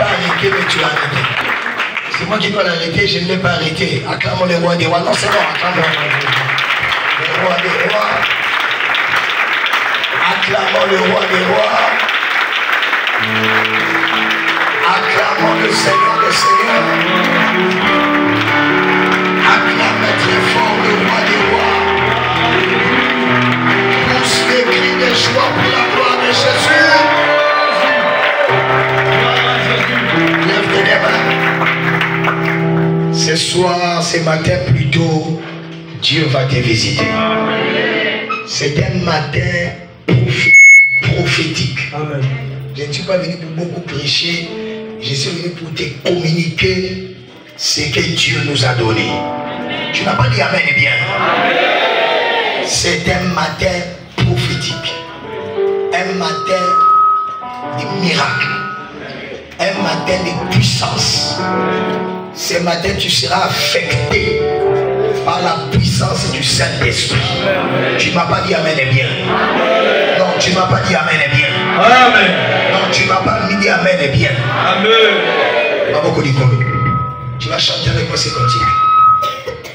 pas arrêté, mais tu as arrêté. C'est moi qui dois l'arrêter, je ne l'ai pas arrêté. Acclamons le roi des rois. Non, c'est bon, acclamons le roi des rois. Acclamons le roi des rois. Acclamons le Seigneur des seigneurs. Acclamez très fort le roi des rois. Pousse des cris de joie pour la gloire de Jésus. Lève tes mains. Ce soir, ce matin plutôt, Dieu va te visiter. C'est un matin prophétique. Amen. Je ne suis pas venu pour beaucoup prêcher. Je suis venu pour te communiquer ce que Dieu nous a donné. Tu n'as pas dit Amen, eh bien. C'est un matin prophétique. Un matin de miracle. Un matin de puissance. Ce matin, tu seras affecté par la puissance du Saint-Esprit. Tu ne m'as pas dit Amen, eh bien. Non, tu ne m'as pas dit Amen, eh bien. Amen. Non, tu ne m'as pas dit Amen, eh bien. Amen. Tu vas chanter avec moi ces cantiques.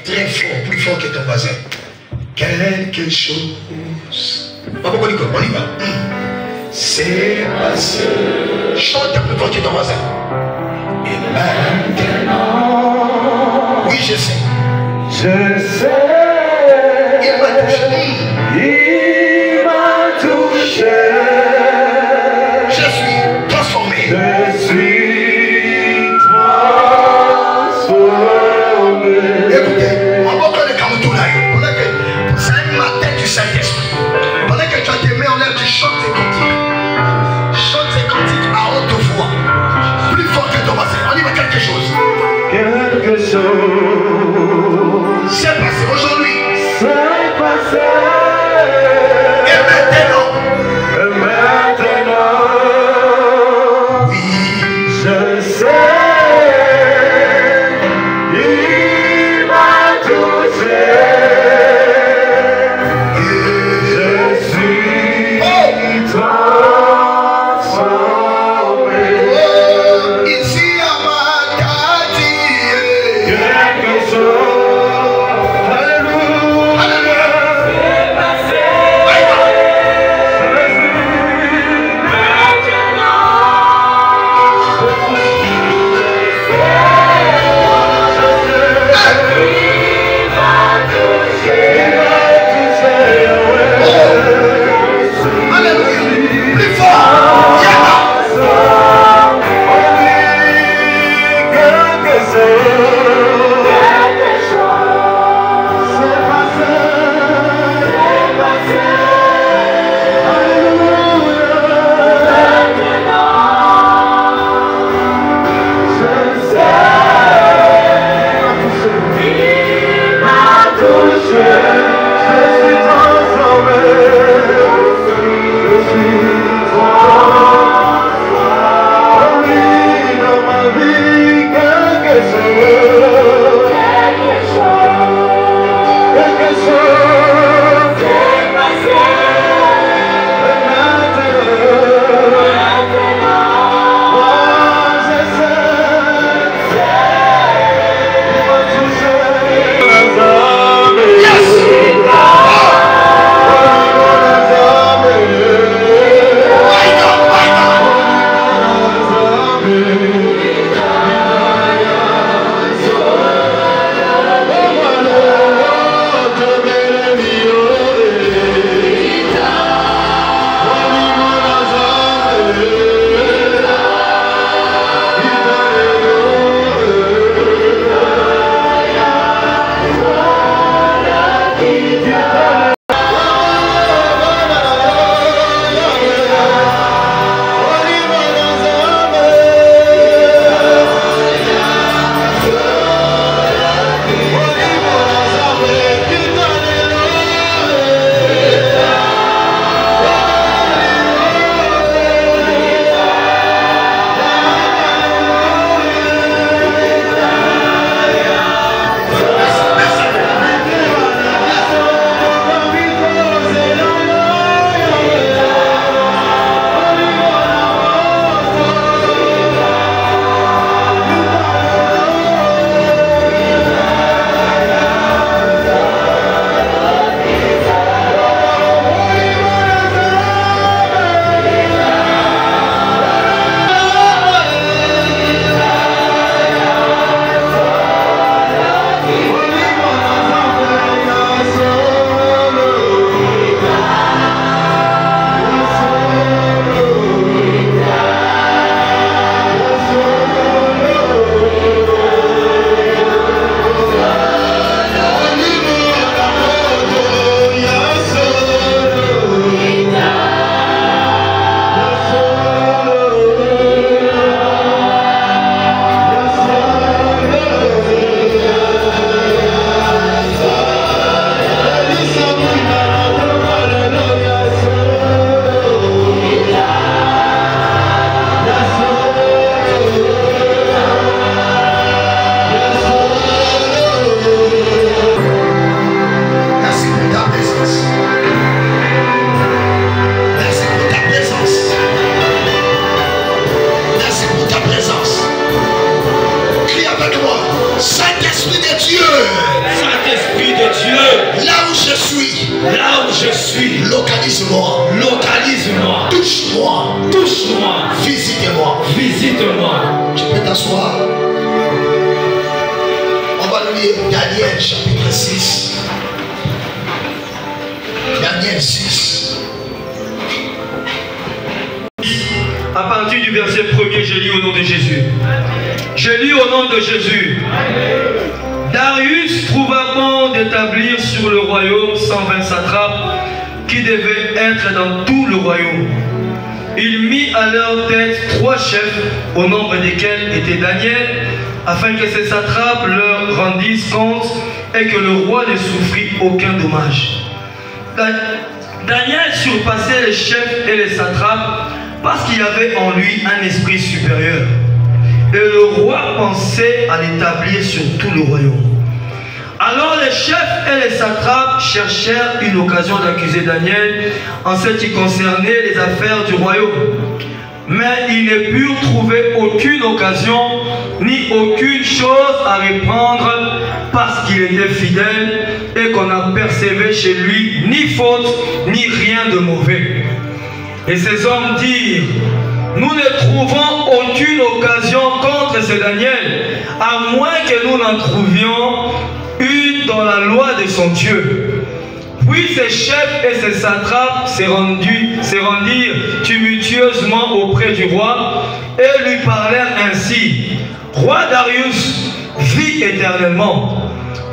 Très fort, plus fort que ton voisin. Quelque chose. On y va. C'est passé. Chante plus fort que ton voisin. Et maintenant. Oui, je sais. Je sais. Il m'a touché. Il m'a touché. Je suis transformé. Je suis transformé. Écoutez, on va prendre le camouflage là. C'est un matin du Saint-Esprit. Pendant que tu as tes mains en l'air, tu chantes tes cantiques. Chante tes cantiques à haute voix. Plus fort que ton voisin. On y va quelque chose. Quelque chose. C'est passé aujourd'hui. C'est passé. Et maintenant. Et maintenant. Oui. Je sais. Il m'a touché. Je suis transformé. Oh, ici à ma tati. Quelque chose. Alléluia. Alléluia. C'est passé. Alléluia. Plus fort. Viens. Quelque chose. Dieu. Saint-Esprit de Dieu. Là où je suis. Là où je suis. Localise-moi. Localise-moi. Touche-moi. Touche-moi. Visite-moi. Visite-moi. Tu peux t'asseoir. On va lire Daniel chapitre 6. Daniel 6. À partir du verset 1er, je lis au nom de Jésus. Je lis au nom de Jésus. Darius trouva bon d'établir sur le royaume 120 satrapes qui devaient être dans tout le royaume. Il mit à leur tête 3 chefs, au nombre desquels était Daniel, afin que ces satrapes leur rendissent compte et que le roi ne souffrit aucun dommage. Daniel surpassait les chefs et les satrapes parce qu'il y avait en lui un esprit supérieur. Et le roi pensait à l'établir sur tout le royaume. Alors les chefs et les satrapes cherchèrent une occasion d'accuser Daniel en ce qui concernait les affaires du royaume. Mais ils ne purent trouver aucune occasion ni aucune chose à reprendre parce qu'il était fidèle et qu'on n'apercevait chez lui ni faute ni rien de mauvais. Et ces hommes dirent: nous ne trouvons aucune occasion contre ce Daniel, à moins que nous n'en trouvions une dans la loi de son Dieu. Puis ses chefs et ses satrapes se rendirent tumultueusement auprès du roi et lui parlèrent ainsi: Roi Darius, vis éternellement.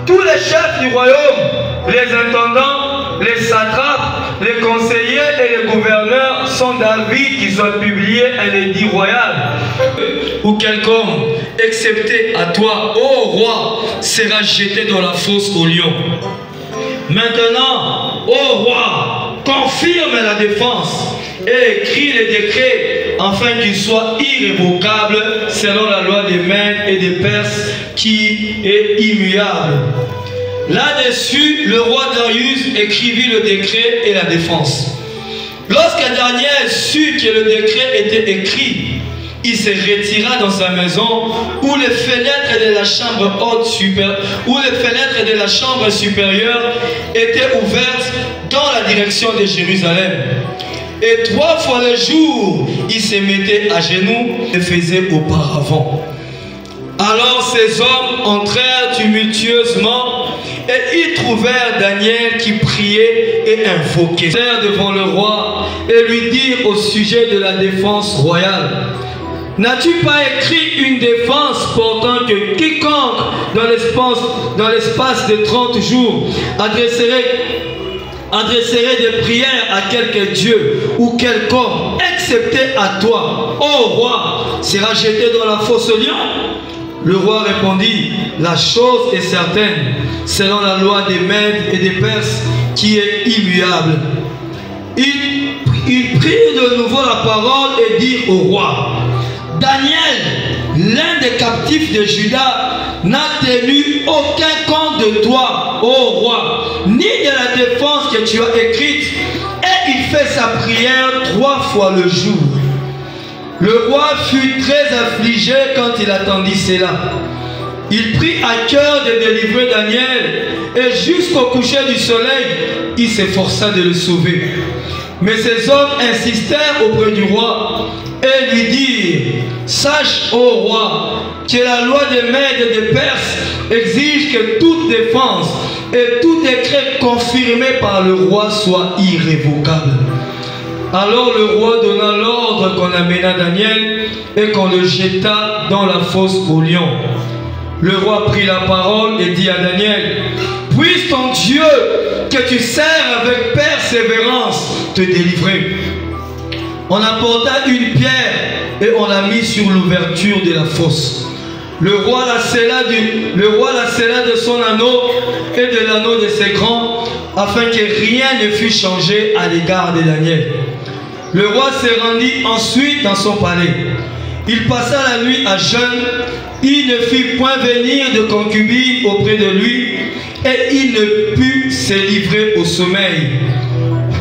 Tous les chefs du royaume, les intendants, les satrapes, les conseillers et les gouverneurs sont d'avis qu'ils ont publié un édit royal où quelqu'un, excepté à toi, ô roi, sera jeté dans la fosse aux lions. Maintenant, ô roi, confirme la défense et écris les décrets afin qu'ils soient irrévocables selon la loi des Mèdes et des Perses qui est immuable. Là-dessus, le roi Darius écrivit le décret et la défense. Lorsque Daniel sut que le décret était écrit, il se retira dans sa maison où les fenêtres de la chambre haute supérieure étaient ouvertes dans la direction de Jérusalem. Et 3 fois le jour, il se mettait à genoux et faisait auparavant. Alors ces hommes entrèrent tumultueusement et ils trouvèrent Daniel qui priait et invoquait devant le roi et lui dirent au sujet de la défense royale: n'as-tu pas écrit une défense portant que quiconque dans l'espace de 30 jours adresserait des prières à quelque dieu ou quelque homme, excepté à toi, ô roi, sera jeté dans la fosse aux lions? Le roi répondit: la chose est certaine, selon la loi des Mèdes et des Perses qui est immuable. Il prit de nouveau la parole et dit au roi: Daniel, l'un des captifs de Juda, n'a tenu aucun compte de toi, ô roi, ni de la défense que tu as écrite, et il fait sa prière 3 fois le jour. Le roi fut très affligé quand il attendit cela. Il prit à cœur de délivrer Daniel, et jusqu'au coucher du soleil, il s'efforça de le sauver. Mais ces hommes insistèrent auprès du roi et lui dirent: sache, ô roi, que la loi des Mèdes et des Perses exige que toute défense et tout décret confirmé par le roi soit irrévocable. Alors le roi donna l'ordre qu'on amena Daniel et qu'on le jeta dans la fosse aux lions. Le roi prit la parole et dit à Daniel: puisse ton Dieu que tu sers avec persévérance te délivrer. On apporta une pierre et on la mit sur l'ouverture de la fosse. Le roi la scella de son anneau et de l'anneau de ses grands, afin que rien ne fût changé à l'égard de Daniel. Le roi se rendit ensuite dans son palais. Il passa la nuit à jeûne. Il ne fit point venir de concubine auprès de lui, et il ne put se livrer au sommeil.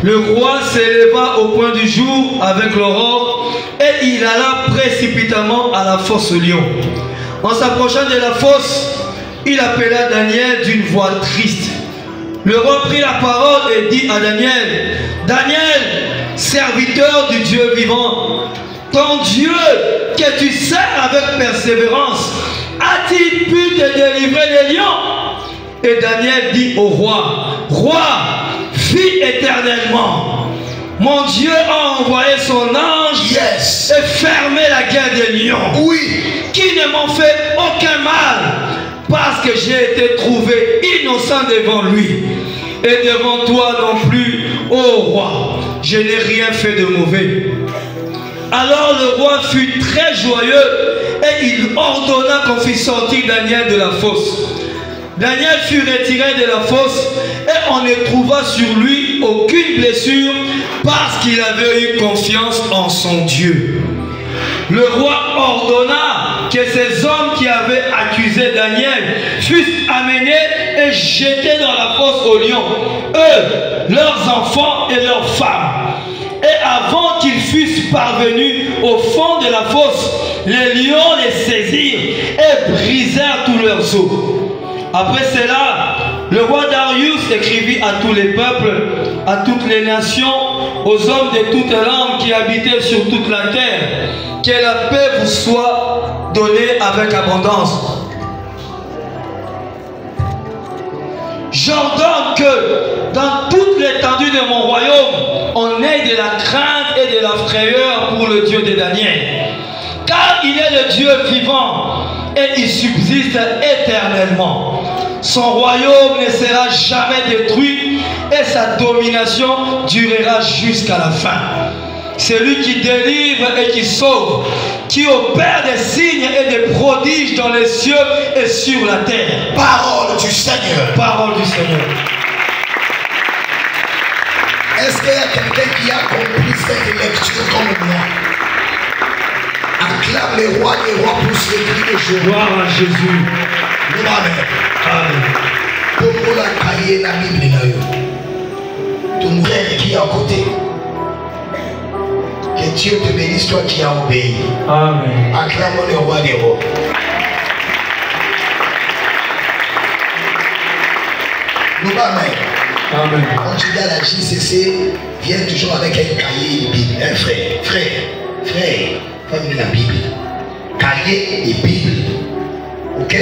Le roi s'éleva au point du jour avec l'aurore, et il alla précipitamment à la fosse aux lions. En s'approchant de la fosse, il appela Daniel d'une voix triste. Le roi prit la parole et dit à Daniel, Daniel, serviteur du Dieu vivant, ton Dieu que tu sers avec persévérance, a-t-il pu te délivrer des lions? Et Daniel dit au roi, roi, vis éternellement. Mon Dieu a envoyé son ange et fermé la gueule des lions, qui ne m'ont fait aucun mal, parce que j'ai été trouvé innocent devant lui. Et devant toi non plus, ô roi, je n'ai rien fait de mauvais. Alors le roi fut très joyeux et il ordonna qu'on fît sortir Daniel de la fosse. Daniel fut retiré de la fosse et on ne trouva sur lui aucune blessure parce qu'il avait eu confiance en son Dieu. Le roi ordonna que ces hommes qui avaient accusé Daniel fussent amenés et jetés dans la fosse aux lions, eux, leurs enfants et leurs femmes. Et avant qu'ils fussent parvenus au fond de la fosse, les lions les saisirent et brisèrent tous leurs os. Après cela, le roi Darius écrivit à tous les peuples, à toutes les nations, aux hommes de toutes langues qui habitaient sur toute la terre, que la paix vous soit donnée avec abondance. J'ordonne que dans toute l'étendue de mon royaume, on ait de la crainte et de la frayeur pour le Dieu de Daniel. Car il est le Dieu vivant et il subsiste éternellement. Son royaume ne sera jamais détruit et sa domination durera jusqu'à la fin. C'est lui qui délivre et qui sauve, qui opère des signes et des prodiges dans les cieux et sur la terre. Parole du Seigneur. Parole du Seigneur. Est-ce qu'il y a quelqu'un qui a compris cette lecture comme moi? Acclame les rois pour ce cri de joie. Gloire à Jésus. Amen. Pour la cahier la Bible, ton frère qui est à côté. Que Dieu te bénisse, toi qui as obéi. Amen. Acclamons le roi des rois. Nous amen. Amen. Quand tu dis à la JCC, viens toujours avec un cahier et une Bible. Un frère, famille la Bible. Cahier et Bible. Ok?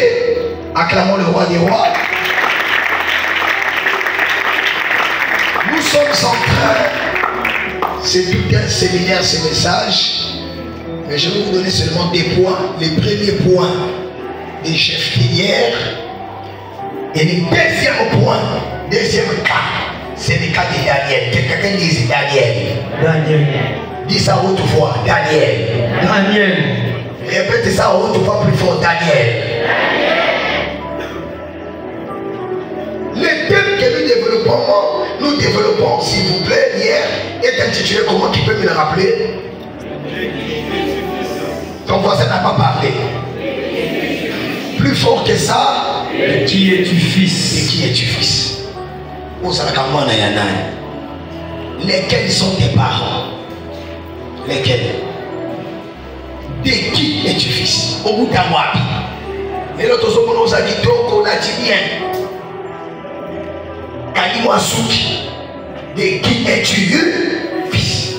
Acclamons le roi des rois. Nous sommes en train, c'est tout un séminaire, ce message, mais je vais vous donner seulement des points. Les premiers points des chefs filières et le deuxième cas, c'est le cas de Daniel. Quelqu'un dit Daniel. Dis ça haute voix, Daniel. Répète ça haute voix plus fort, Daniel. Le thème que nous développons, s'il vous plaît, hier, est intitulé comment tu peux me le rappeler? Ton voisin n'a pas parlé. Plus fort que ça, de qui es-tu fils? De qui es-tu fils? Lesquels sont tes parents? Lesquels? De qui es-tu fils? Au bout d'un mois. Et l'autre, nous a dit, on a dit bien. De qui es-tu fils?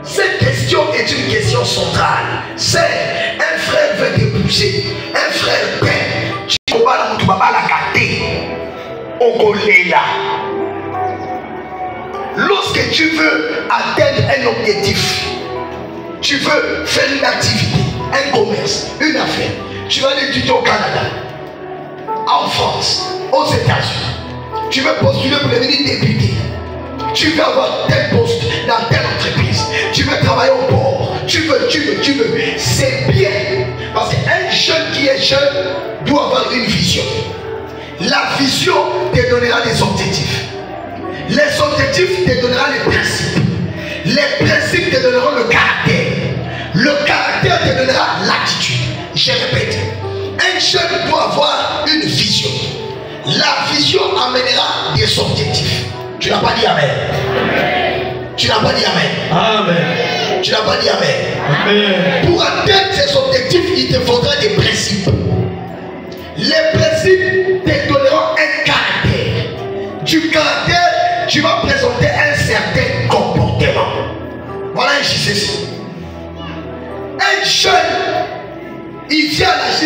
Cette question est une question centrale. C'est un frère veut t'épouser, un frère père. Tu ne peux pas la gâter. On est là. Lorsque tu veux atteindre un objectif, tu veux faire une activité, un commerce, une affaire, tu vas l'étudier au Canada, en France, aux États-Unis. Tu veux postuler pour devenir député. Tu veux avoir tel poste dans telle entreprise. Tu veux travailler au port. Tu veux. C'est bien. Parce qu'un jeune qui est jeune doit avoir une vision. La vision te donnera des objectifs. Les objectifs te donneront les principes. Les principes te donneront le caractère. Le caractère te donnera l'attitude. Je répète. Un jeune doit avoir une vision. La vision amènera des objectifs. Tu n'as pas dit Amen. Tu n'as pas dit Amen. Tu n'as pas dit Amen. Pour atteindre ces objectifs, il te faudra des principes.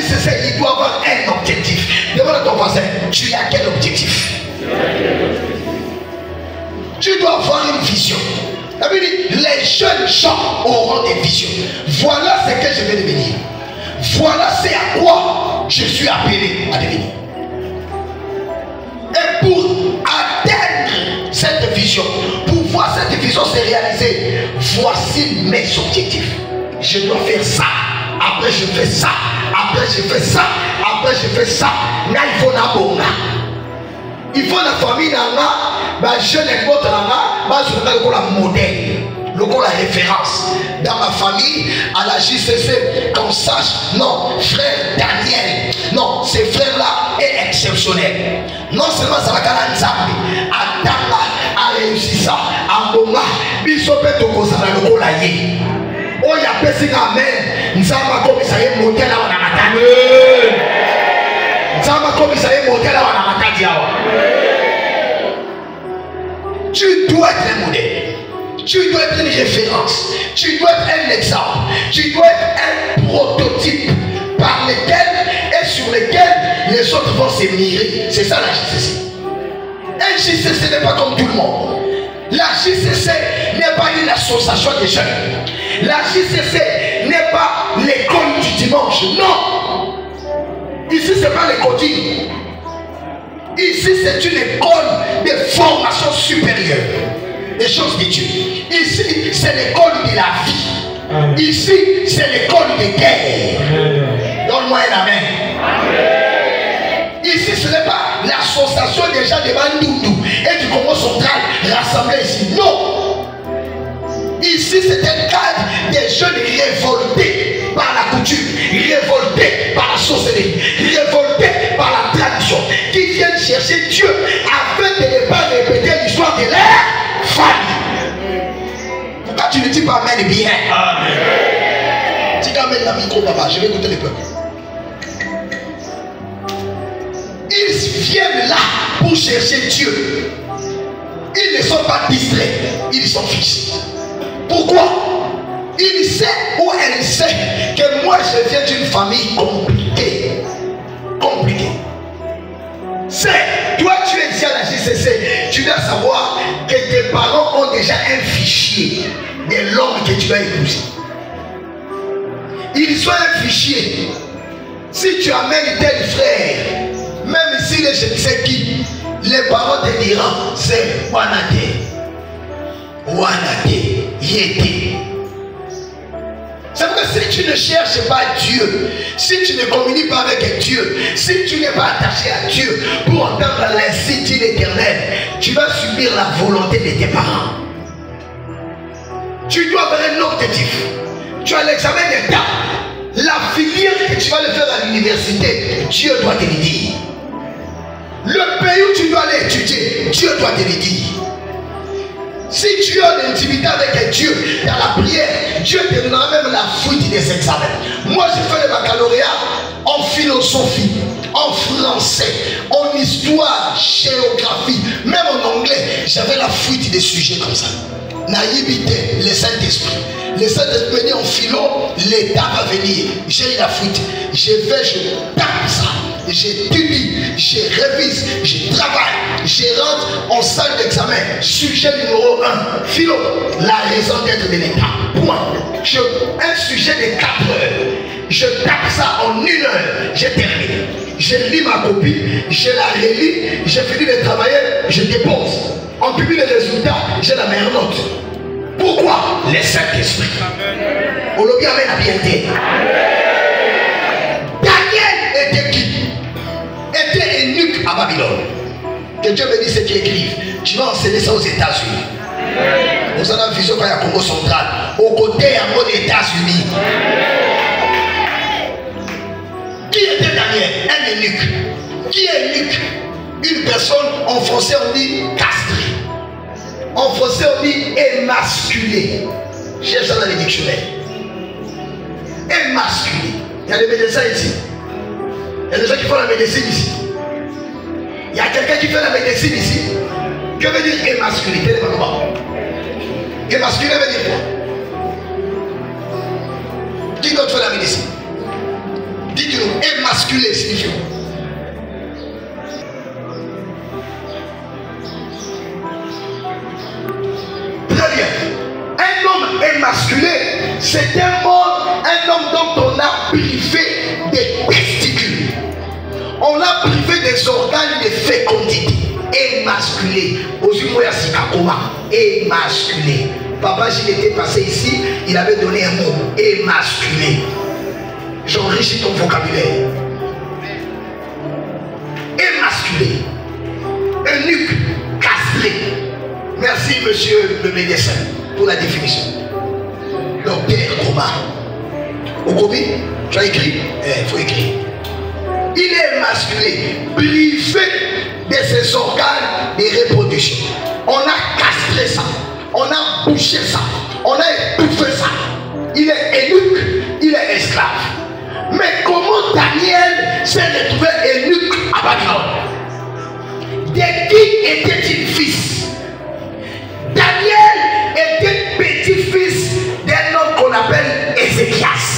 JCC, il doit avoir un objectif. Demande à ton voisin, tu as quel objectif? Tu dois avoir une vision. La Bible dit, les jeunes gens auront des visions. Voilà ce que je vais devenir. Voilà c'est à quoi je suis appelé à devenir. Et pour atteindre cette vision, pour voir cette vision se réaliser, voici mes objectifs. Je dois faire ça. Après je fais ça. Après je fais ça. Après je fais ça. Là il faut la bonne. Il faut la famille nana, jeune et autre nana, je la modèle, la référence. Dans ma famille, à la JCC, qu'on sache, non, frère Daniel, non, ce frère-là est exceptionnel. Non seulement ça va faire un Nzambi, à Tanga, à réussir ça, à Mbonga, Bisopé Tokozala, le Kolaye. Oh, il y a personne à même, Nzamba comme ça y est modèle à Wanamatani. Nzamba comme ça y est modèle à Wanamatani. Tu dois être un modèle. Tu dois être une référence. Tu dois être un exemple. Tu dois être un prototype par lequel et sur lequel les autres vont se mirer. C'est ça la JCC. Un JCC n'est pas comme tout le monde. La JCC n'est pas une association des jeunes. La JCC n'est pas l'école du dimanche. Non. Ici, ce n'est pas l'école. Ici, c'est une école de formation supérieure. Des choses de Dieu. Ici, c'est l'école de la vie. Ici, c'est l'école de guerre. Donne-moi un amen. Ici, ce n'est pas l'association des gens de Bandundu et du Congo central rassemblés ici. Non. Ici, c'est un cadre des jeunes révoltés par la coutume, révoltés par la sorcellerie, révoltés par la tradition, qui viennent chercher Dieu afin de ne pas répéter l'histoire de leur famille. Pourquoi tu ne dis pas Amen bien? Amen. Tu t'amènes la micro, papa, je vais écouter le peuple. Ils viennent là pour chercher Dieu. Ils ne sont pas distraits, ils sont fixés. Pourquoi? Il sait ou elle sait que moi je viens d'une famille compliquée. Compliquée. C'est, toi tu es ici à la JCC, tu dois savoir que tes parents ont déjà un fichier de l'homme que tu vas épouser. Ils ont un fichier. Si tu amènes tel frère, même s'il est je ne sais qui, les parents te diront c'est Wanate, Yete. C'est vrai que si tu ne cherches pas Dieu, si tu ne communiques pas avec Dieu, si tu n'es pas attaché à Dieu pour entendre l'insigne éternel, tu vas subir la volonté de tes parents. Tu dois avoir un objectif. Tu as l'examen d'État. La filière que tu vas le faire à l'université, Dieu doit te le dire. Le pays où tu dois aller étudier, Dieu doit te le dire. Si tu as l'intimité avec Dieu dans la prière, Dieu te donnera même la fuite des examens. Moi, j'ai fait le baccalauréat en philosophie, en français, en histoire, géographie, même en anglais. J'avais la fuite des sujets comme ça. Naïveté, le Saint-Esprit. Le Saint-Esprit venu en philo, l'État va venir. J'ai eu la fuite. Je vais, je tape ça. J'étudie, je révise, je travaille, je rentre en salle d'examen. Sujet numéro 1, philo, la raison d'être de l'État. Point. Un sujet de 4 heures. Je tape ça en 1 heure. Je termine. Je lis ma copie, je la relis, je finis de travailler, je dépose. On publie les résultats, j'ai la meilleure note. Pourquoi? Le Saint-Esprit. On le dit avec la piété. Daniel était qui? Était eunuque à Babylone. Que Dieu me dise ce qu'il écrive. Tu vas enseigner ça aux États-Unis. Vous avez une vision quand il y a Congo central. Au côté, il y a des États-Unis. Qui était Daniel? Un eunuque. Qui est eunuque? Une personne, en français on dit castrée. En français on dit émasculée. Cherche ça dans les dictionnaires. Émasculée. Il y a des médecins ici. Il y a des gens qui font la médecine ici. Il y a quelqu'un qui fait la médecine ici. Que veut dire émasculé? Émasculé veut dire quoi? Qui d'autre fait la médecine? Dites-nous, Émasculé signifie. Très bien. Un homme émasculé, c'est un homme dont on a privé des testicules. On l'a privé des organes de fécondité. Émasculé. Émasculé. Papa, s'il était passé ici, il avait donné un mot. Émasculé. J'enrichis ton vocabulaire. Émasculé. Eunuque, castré. Merci, monsieur le médecin, pour la définition. Docteur Koma. Okobi, tu as écrit? Il faut écrire. Il est émasculé, privé de ses organes de reproduction. On a castré ça, on a bouché ça, on a étouffé ça. Il est eunuque, il est esclave. Mais comment Daniel s'est retrouvé eunuque à Babylone? De qui était-il fils? Daniel était petit-fils d'un homme qu'on appelle Ézéchias.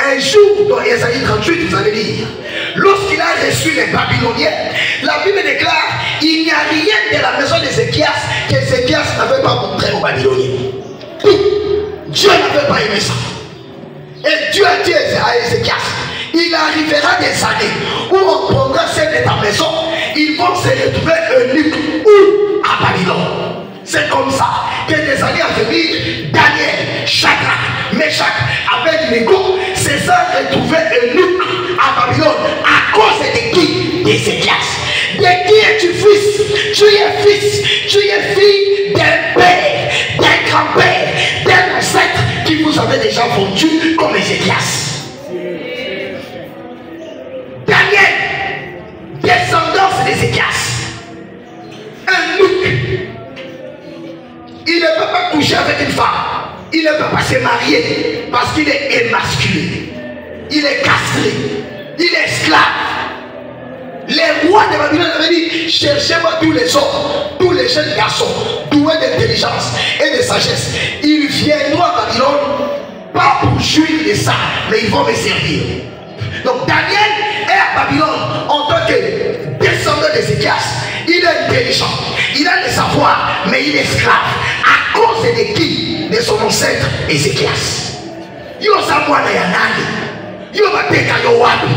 Un jour, dans Ésaïe 38, vous allez lire, lorsqu'il a reçu les Babyloniens, la Bible déclare il n'y a rien de la maison d'Ézéchias qu'Ézéchias n'avait pas montré aux Babyloniens. Dieu n'avait pas aimé ça. Et Dieu a dit à Ézéchias, il arrivera des années où on prendra celle de ta maison, ils vont se retrouver eunuques ou à Babylone. C'est comme ça que des années à venir, Daniel, Shadrach, Meshach, Abednego se sont retrouvés eunuques à Babylone à cause de qui? D'Ézéchias. De qui es-tu fils? Tu es fils, tu es fille d'un père, d'un grand-père, d'un ancêtre qui vous avait déjà fondu comme Ézéchias. Daniel, descendance d'Ézéchias, eunuque. Il ne peut pas coucher avec une femme. Il ne peut pas se marier parce qu'il est émasculé. Il est castré. Il est esclave. Les rois de Babylone avaient dit, cherchez-moi tous les hommes, tous les jeunes garçons, doués d'intelligence et de sagesse. Ils viendront à Babylone, pas pour jouir de ça, mais ils vont me servir. Donc Daniel est à Babylone en tant que descendant d'Ézéchias. Il est intelligent, il a le savoir, mais il est esclave. À cause de qui? De son ancêtre Ézéchias. Yo samwana ya nani? Yo bateka yo wapi?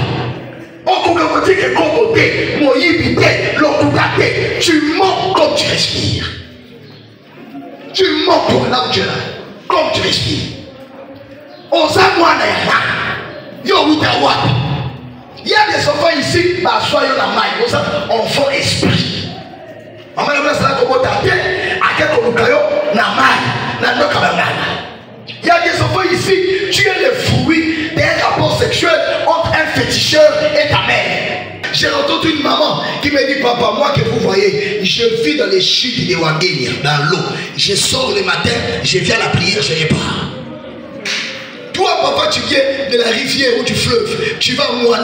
Okukakote ke kokote, moyibite, lokukate. Tu mens comme tu respires. Tu mens pour là où tu es là, comme tu respires. Osamwana ya nani? Yo uta wapi? Il y a des enfants ici, bah soyons la maille, enfants esprit. Il y a des enfants ici, tu es le fruit d'un rapport sexuel entre un féticheur et ta mère. J'ai entendu une maman qui me dit, papa, moi que vous voyez, je vis dans les chutes de Wagenia, dans l'eau. Je sors le matin, je viens à la prière, je repars. Toi, papa, tu viens de la rivière ou du fleuve. Tu vas mourir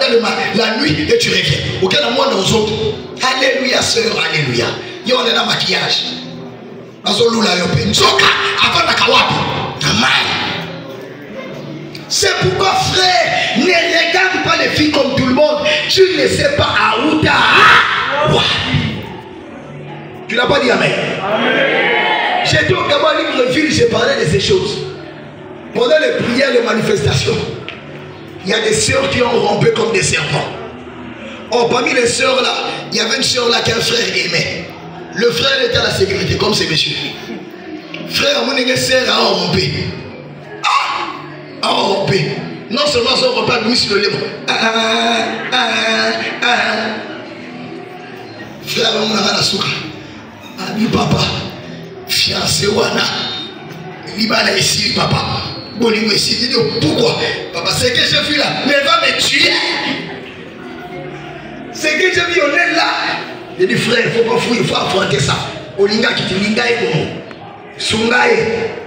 la nuit et tu reviens. Auquel moi aux autres. Alléluia, sœur, alléluia. Il y a un maquillage. C'est pourquoi, frère, ne regarde pas les filles comme tout le monde. Tu ne sais pas à où t'as. Tu n'as pas dit amen. J'étais au Gabon Libreville, j'ai parlé de ces choses. Pendant les prières, les manifestations, il y a des sœurs qui ont rompé comme des serpents. Or, parmi les sœurs là, il y avait une sœur là qu'un frère aimait. Le frère était à la sécurité, comme ces messieurs. Frère, mon sœur a rompé. A rompé. Non seulement son repas de sur le livre. Frère, mon a la souka. Ami papa, fiancé wana. Libana ici, papa. Bolingo ici. Pourquoi? Papa, c'est que j'ai vu là, mais va me tuer. C'est que j'ai vu, on est là. Il dit, frère, il ne faut pas fouiller, il faut affronter ça. Olinga qui te linga et bon. Sungae,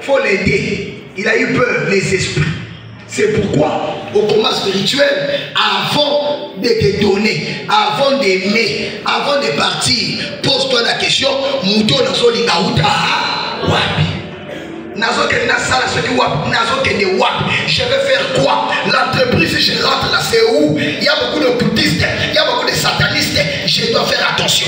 il faut l'aider. Il a eu peur, les esprits. C'est pourquoi, au combat spirituel, avant de te donner, avant d'aimer, avant de partir, pose-toi la question, Mouto Nazo Linga Outa, Wapi. Je vais faire quoi? L'entreprise si je rentre là, c'est où il y a beaucoup d'occultistes, il y a beaucoup de satanistes, je dois faire attention.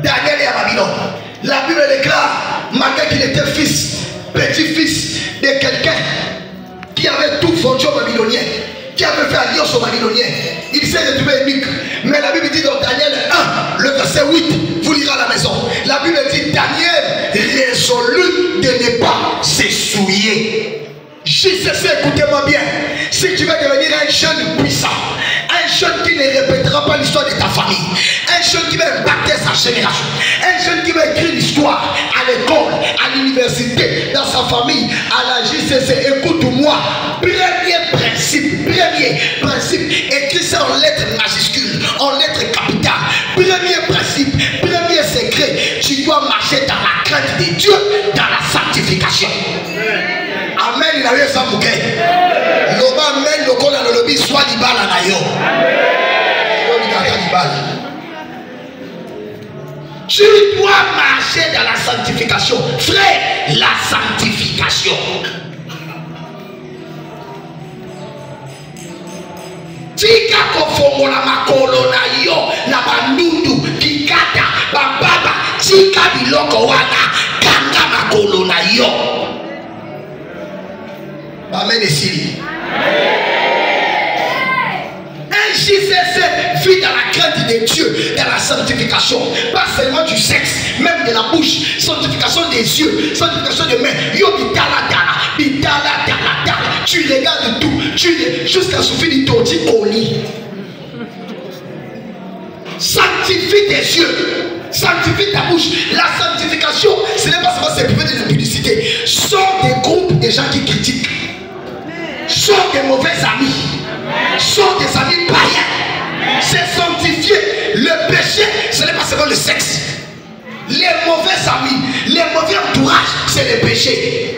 Daniel est à Babylone. La Bible déclare, malgré qu'il était fils, petit-fils de quelqu'un qui avait tout fondu au Babylonien, qui avait fait alliance aux Babyloniens, il s'est retrouvé eunuque. Mais la Bible dit dans Daniel 1, le verset 8, vous lirez à la maison. La Bible dit, Daniel résolut de ne pas s'essouiller. JCC, écoutez-moi bien. Si tu veux devenir un jeune puissant, un jeune qui ne répétera pas l'histoire de ta famille, un jeune qui va impacter sa génération, un jeune qui va écrire l'histoire à l'école, à l'université, dans sa famille, à la JCC, écoute-moi. Premier principe, écris ça en lettres majuscules, en lettres capitales. Premier principe, premier secret, tu dois marcher dans la crainte de Dieu, dans la sanctification. Amen, il a eu ça bouquet. Loba amen, le col à le lobby, soit l'ibala na yo. Tu dois marcher dans la sanctification. Frère, la sanctification. Tika kofongola makolo na yo na bandundu kikata bababa tika biloko wana kanga makolo na yo. Amen ici. Un JCC vit dans la crainte de Dieu, dans la sanctification, pas seulement du sexe, même de la bouche, sanctification des yeux, sanctification des mains. Yo bitala, tu regardes tout, jusqu'à souffrir du toti au lit. Sanctifie tes yeux, sanctifie ta bouche. La sanctification, ce n'est pas seulement s'éprouver de l'impunicité. Sors des groupes de gens qui critiquent. Sors des mauvais amis. Sors des amis païens. C'est sanctifier. Le péché, ce n'est pas seulement le sexe. Les mauvais amis, les mauvais entourages, c'est le péché.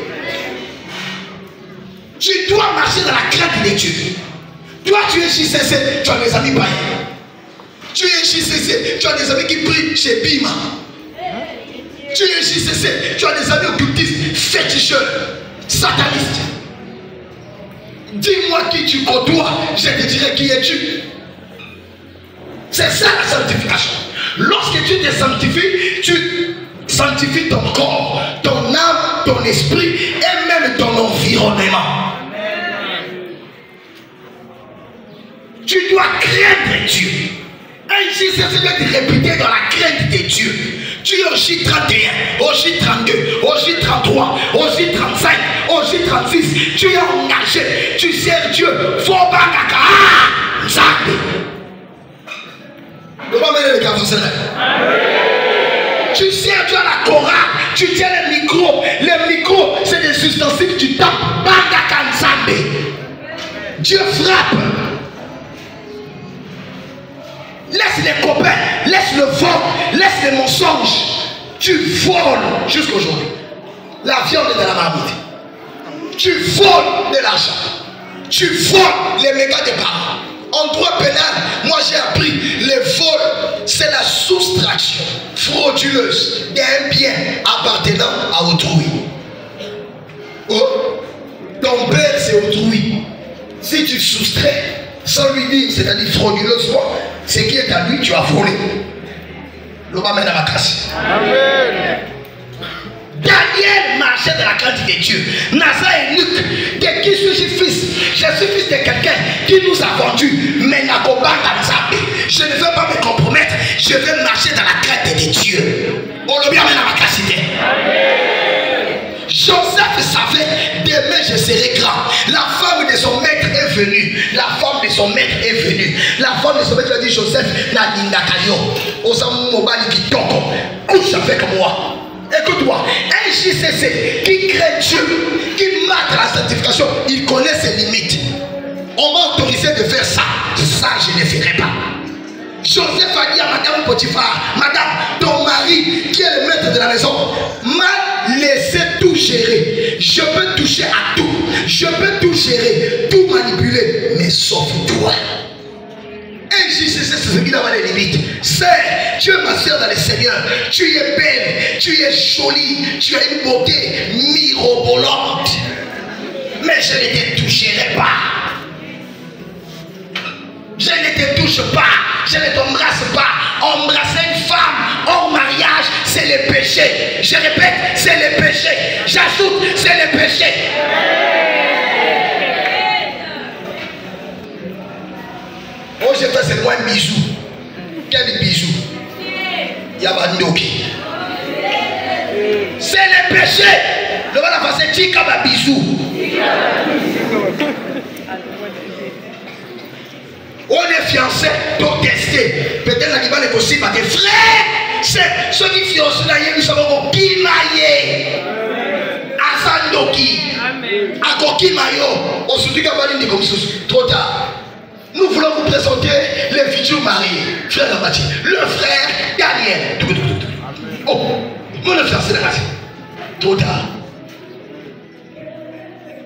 Tu dois marcher dans la crainte de Dieu. Toi, tu es JCC, tu as des amis païens. Tu es JCC, tu as des amis qui prient chez Bima. Tu es JCC, tu as des amis occultistes, féticheurs, satanistes. Dis-moi qui tu côtoies, je te dirai qui es-tu. C'est ça la sanctification. Lorsque tu te sanctifies, tu sanctifies ton corps, ton âme, ton esprit et même ton environnement. Tu dois craindre Dieu. Un JCC doit te répéter dans la crainte de Dieu. Tu es au J31, au J32, au J33, au J35, au J36. Tu es engagé, tu sers Dieu. Faut pas caca. Zambé. Ne pas mêler les gars, tu sers Dieu à la chorale, tu tiens le micro. Le micro, c'est des ustensiles, tu tapes. Banga Zambé. Dieu frappe. Laisse les copains, laisse le vol, laisse les mensonges. Tu voles jusqu'aujourd'hui. La viande est de la marmite. Tu voles de l'argent. Tu voles les mégas des parents. En droit pénal, moi j'ai appris, le vol, c'est la soustraction frauduleuse d'un bien appartenant à autrui. Oh, ton père c'est autrui. Si tu soustrais, sans lui dire, c'est-à-dire frauduleusement, ce qui est à lui, tu as volé. L'homme mène à ma casse. Amen. Daniel marchait dans la crainte de Dieu. Nazar et Luc, de qui suis-je fils? Je suis fils de quelqu'un qui nous a vendus. Mais je ne veux pas me compromettre. Je veux marcher dans la crainte de Dieu. On le bien à ma casse. Joseph savait, demain je serai grand. La femme de son maître est venue. La femme de son maître est venue. La femme de son maître a dit, Joseph, n'a n'indakayo. Osamu mobali qui toko. Couche avec moi. Écoute-moi, un JCC qui craint Dieu, qui marque la sanctification, il connaît ses limites. On m'a autorisé de faire ça. Ça, je ne ferai pas. Joseph a dit à Madame Potiphar, Madame, ton mari, qui est le maître de la maison, m'a laissé tout gérer. Je peux toucher à tout. Je peux tout gérer, tout manipuler, mais sauf toi. Et JCC, c'est ce qui n'a pas les limites. C'est, tu es ma soeur dans le Seigneur. Tu es belle, tu es jolie, tu as une beauté mirobolante. Mais je ne te toucherai pas. touche pas, je ne t'embrasse pas. Embrasser une femme hors mariage, c'est le péché. Je répète, c'est le péché. J'ajoute, c'est le péché. Oh, j'ai fait seulement un bisou. Quel bisou? Yabandoki. C'est le péché. Le voilà passer petit comme un bisou. On est fiancé pour tester. Peut-être la Liban est possible à tes frères. C'est ceux qui fiancent là, ils savent qui maillé. Asandoki. Akoki mayo. On se dit qu'à Balini comme ça. Trop tard. Nous voulons vous présenter les futurs mariés. Frère Abati, le frère Daniel. Oh, mon frère c'est la race. Trop tard.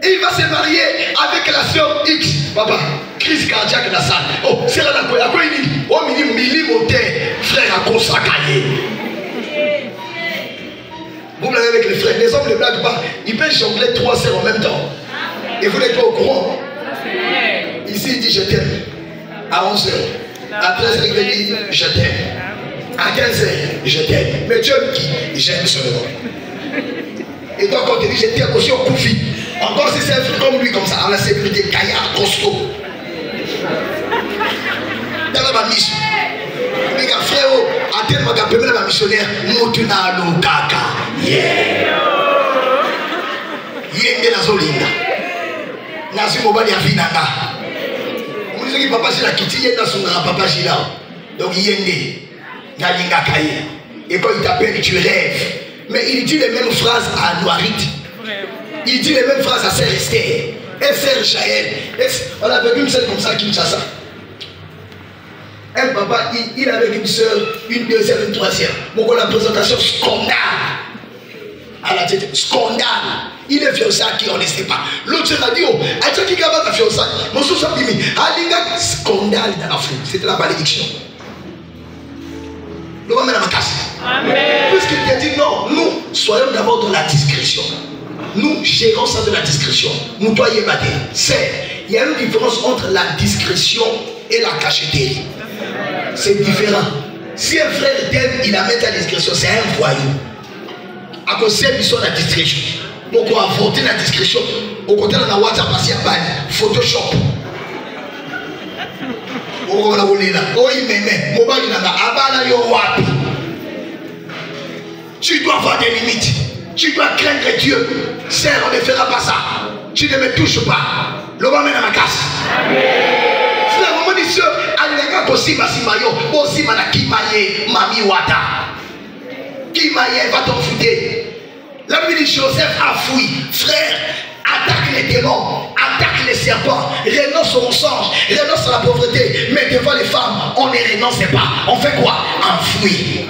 Il va se marier avec la soeur X. Papa, crise cardiaque dans la salle. Oh, c'est là la quoi il dit. Oh, mili moté, frère à consacré. Vous l'avez avec les frères. Les hommes ne blaguent pas. Ils peuvent jongler 3 sœurs en même temps. Et vous n'êtes pas au courant. Ici, il dit je t'aime. À 11h. À 13h, il dit je t'aime. À 15h, je t'aime. Mais Dieu qui j'aime seulement. Et toi, quand tu dis je t'aime aussi au Koufi. Encore si c'est un frère comme lui, comme ça, à la sécurité, caillard, costaud. Dans la mission. Les gars, frère, à tel moment, il y a un missionnaire. Moutuna Lukaka. Yeah. Yenge Nazolinga. Nazi Mobali Avinanga. On dit que papa Gila Kiti, il y a son papa Gila. Donc Yende. Nalinga Kaye. Et quand il t'appelle, tu rêves. Mais il dit les mêmes phrases à Noirit. Il dit les mêmes phrases à Sœur Esther. Et Sœur Jaël. On avait une seule comme ça qui me dit ça. Un papa, il avait une soeur, une deuxième, une troisième. Donc la présentation, scandale. À la tête, scandale. Il est fiancé à qui on ne sait pas. L'autre a dit, oh, à qui va ta fiancée? Mon sous a dit, Alinga, scandale dans l'Afrique. C'était la malédiction. Le va mettre à ma casse. Puisqu'il t'a dit, non, nous, soyons d'abord dans la discrétion. Nous gérons ça de la discrétion. Nous doyons y battre. Il y a une différence entre la discrétion et la cachetterie. C'est différent. Si un frère t'aime, il a mis la discrétion, c'est un voyou. À cause de ça, la discrétion. Donc on va voter la discrétion. Au côté de la WhatsApp, parce qu'il y a pas Photoshop. Oh, il m'aime. Tu dois avoir des limites. Tu dois craindre Dieu. Sœur, on ne fera pas ça. Tu ne me touches pas. Le va mettre à ma casse. Frère, maman dit sœur, Alinga Kosi Masimayo, Bosi Manakimaye, Mami Wata. Kimaye va t'en foutre. La Bible dit Joseph a fui. Frère, attaque les démons, attaque les serpents, renonce au mensonge, renonce à la pauvreté. Mais devant les femmes, on ne renonce pas. On fait quoi? Enfuir.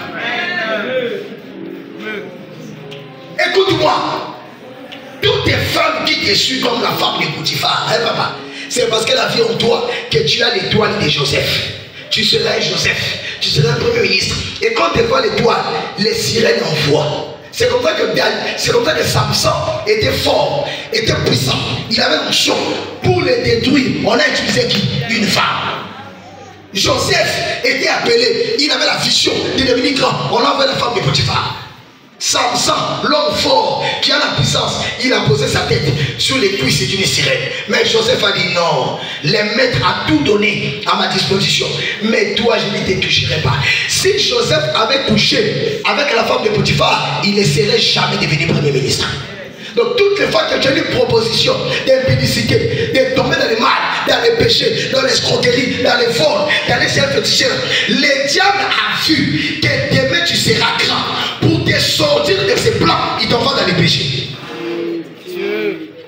Écoute-moi. Toutes les femmes qui te suivent comme la femme de Potiphar, hein, papa, c'est parce qu'elle a vu en toi que tu as l'étoile de Joseph. Tu seras Joseph, tu seras un premier ministre. Et quand tu vois l'étoile, les sirènes envoient. C'est comme ça que Samson était fort, était puissant. Il avait une chose pour les détruire. On a utilisé qui? Une femme. Joseph était appelé, il avait la vision de devenir grand. On a envoyé la femme de Potiphar. Samson, l'homme fort qui a la puissance, il a posé sa tête sur les cuisses d'une sirène. Mais Joseph a dit non, les maîtres a tout donné à ma disposition. Mais toi, je ne te toucherai pas. Si Joseph avait couché avec la femme de Potiphar, il ne serait jamais devenu premier ministre. Donc toutes les fois que tu as une proposition d'impudicité, de tomber dans le mal, dans les péchés, dans l'escroquerie, dans les vols, dans les self-féticheurs, le diable a vu que demain tu seras grand. Pour te sortir de ces plans, il t'envoie dans les péchés.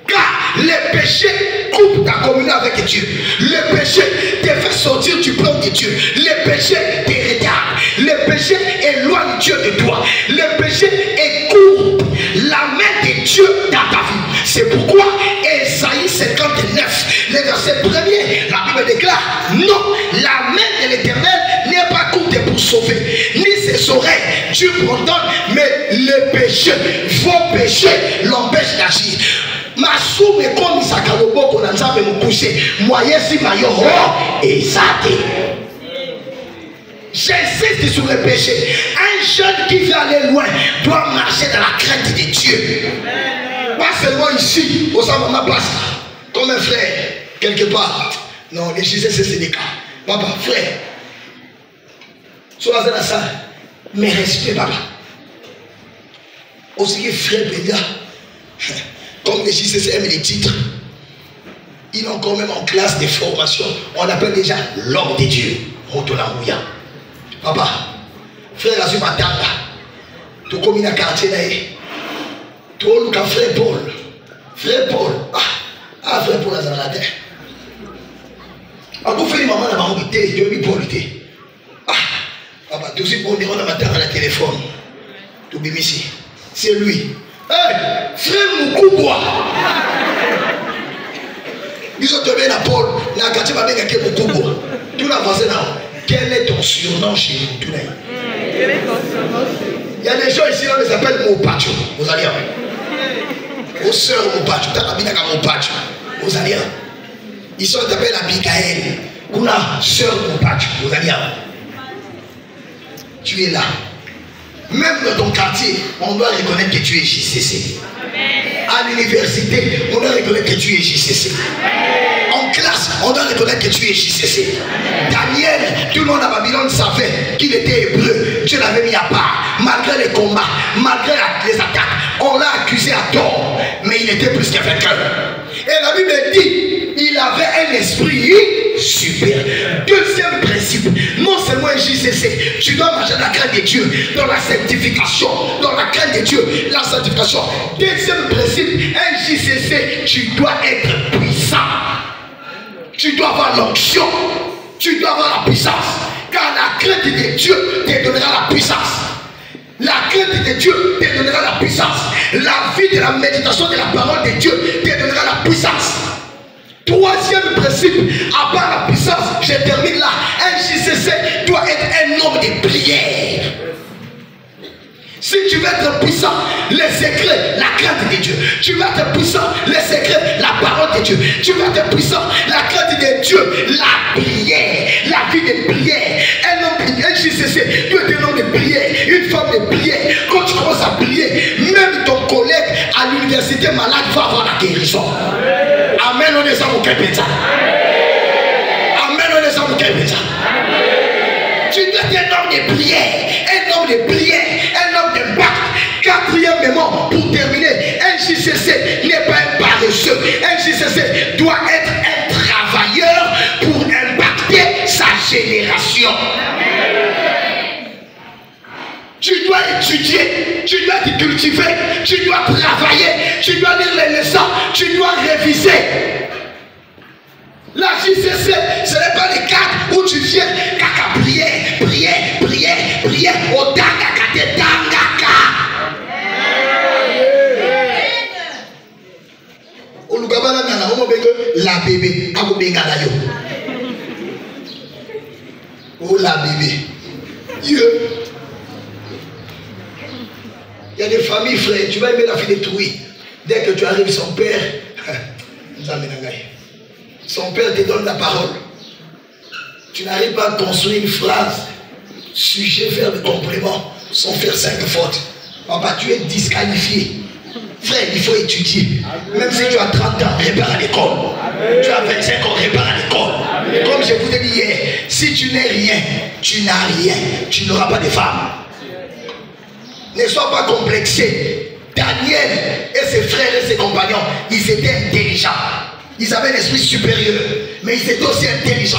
Car les péchés coupent ta communion avec Dieu. Les péchés te font sortir du plan de Dieu. Les péchés te retardent. Les péchés éloignent Dieu de toi. Les péchés écourent la main de Dieu dans ta vie. C'est pourquoi Ésaïe 59, le verset 1er, la Bible déclare non, la main de l'Éternel n'est pas courte pour sauver, ni ses oreilles Dieu pardonne, mais les péchés, vos péchés l'empêchent d'agir. Masume comme Isakalobo qu'on a jamais me couché, moyen si maillot et ça. J'insiste sur le péché. Un jeune qui veut aller loin doit marcher dans la crainte de Dieu. Pas seulement ici, au sein de ma place, comme un frère, quelque part. Non, les JCC, c'est des cas. Papa, frère, sois dans la salle, mais respect, papa. Aussi que frère Bédia, comme les JCC aiment les titres, ils ont quand même en classe de formation, on appelle déjà l'homme de Dieu. Motolamouya. Papa, frère Azuma Tanga, tu commis dans le quartier là. Tu as frère Paul. Frère Paul. Ah, frère Paul, dans la terre. Ah, tu fais les mamans là-bas, tu as mis Paul. Ah, papa, tu sais, on est dans la terre à la téléphone. Tu es ici. C'est lui. Hey, frère Moukouboua. Ils ont tombé la Paul. La quartier va bien avec Moukouboua. Tu l'as avancé là. Quel est ton surnom chez vous? Il y a des gens ici, on les appelle Mopacho. Vous allez voir. Aux sœurs Mopacho. Tu as mis dans Mopacho. Vous allez voir. Ils sont appelés Abigail. Kuna sœur Mopacho. Vous allez voir. Tu es là. Même dans ton quartier, on doit reconnaître que tu es JCC. À l'université, on doit reconnaître que tu es JCC. En classe, on doit reconnaître que tu es JCC. Daniel, tout le monde à Babylone savait qu'il était hébreu. Dieu l'avait mis à part. Malgré les combats, malgré les attaques, on l'a accusé à tort. Mais il était plus qu'un vainqueur. Et la Bible dit, il avait un esprit super. Deuxième principe, non seulement un JCC, tu dois marcher dans la crainte de Dieu, dans la sanctification, dans la crainte de Dieu, la sanctification. Deuxième principe, un JCC, tu dois être puissant. Tu dois avoir l'onction, tu dois avoir la puissance. Car la crainte de Dieu te donnera la puissance. La crainte de Dieu te donnera la puissance. La vie de la méditation de la parole de Dieu te donnera la puissance. Troisième principe, à part la puissance, je termine là. Un JCC doit être un homme de prière. Si tu veux être puissant, les secrets, la crainte de Dieu. Tu veux être puissant, les secrets, la parole de Dieu. Tu veux être puissant, la crainte de Dieu, la prière, la vie de prière. Un JCC doit être un homme de prière, une femme de prière. Quand tu commences à prier, même ton collègue à l'université malade va avoir la guérison. Amen, on est à mon capitaine. Amen, on est à mon capitaine. Tu dois être un homme de prière, un homme de prière, un homme d'impact. Quatrièmement, pour terminer, un JCC n'est pas un paresseux. Un JCC doit être un travailleur pour impacter sa génération. Tu dois étudier, tu dois te cultiver, tu dois travailler, tu dois lire les leçons, tu dois réviser. La JCC, ce n'est pas les cadres où tu viens caca prier, prier, prier, prier, au tanga kate tangaka. Au Lugabana nana, on benge la bébé, ago benga la yo. Oh la bébé. Il y a des familles, frère, tu vas aimer la fille de Toui. Dès que tu arrives, son père, son père te donne la parole. Tu n'arrives pas à construire une phrase, sujet, faire le complément, sans faire 5 fautes. Papa, tu es disqualifié. Frère, il faut étudier. Même si tu as 30 ans, répare à l'école. Tu as 25 ans, répare à l'école. Comme je vous ai dit hier, si tu n'es rien, tu n'as rien. Tu n'auras pas de femme. Ne sois pas complexé. Daniel et ses frères et ses compagnons, ils étaient intelligents. Ils avaient un esprit supérieur, mais ils étaient aussi intelligents.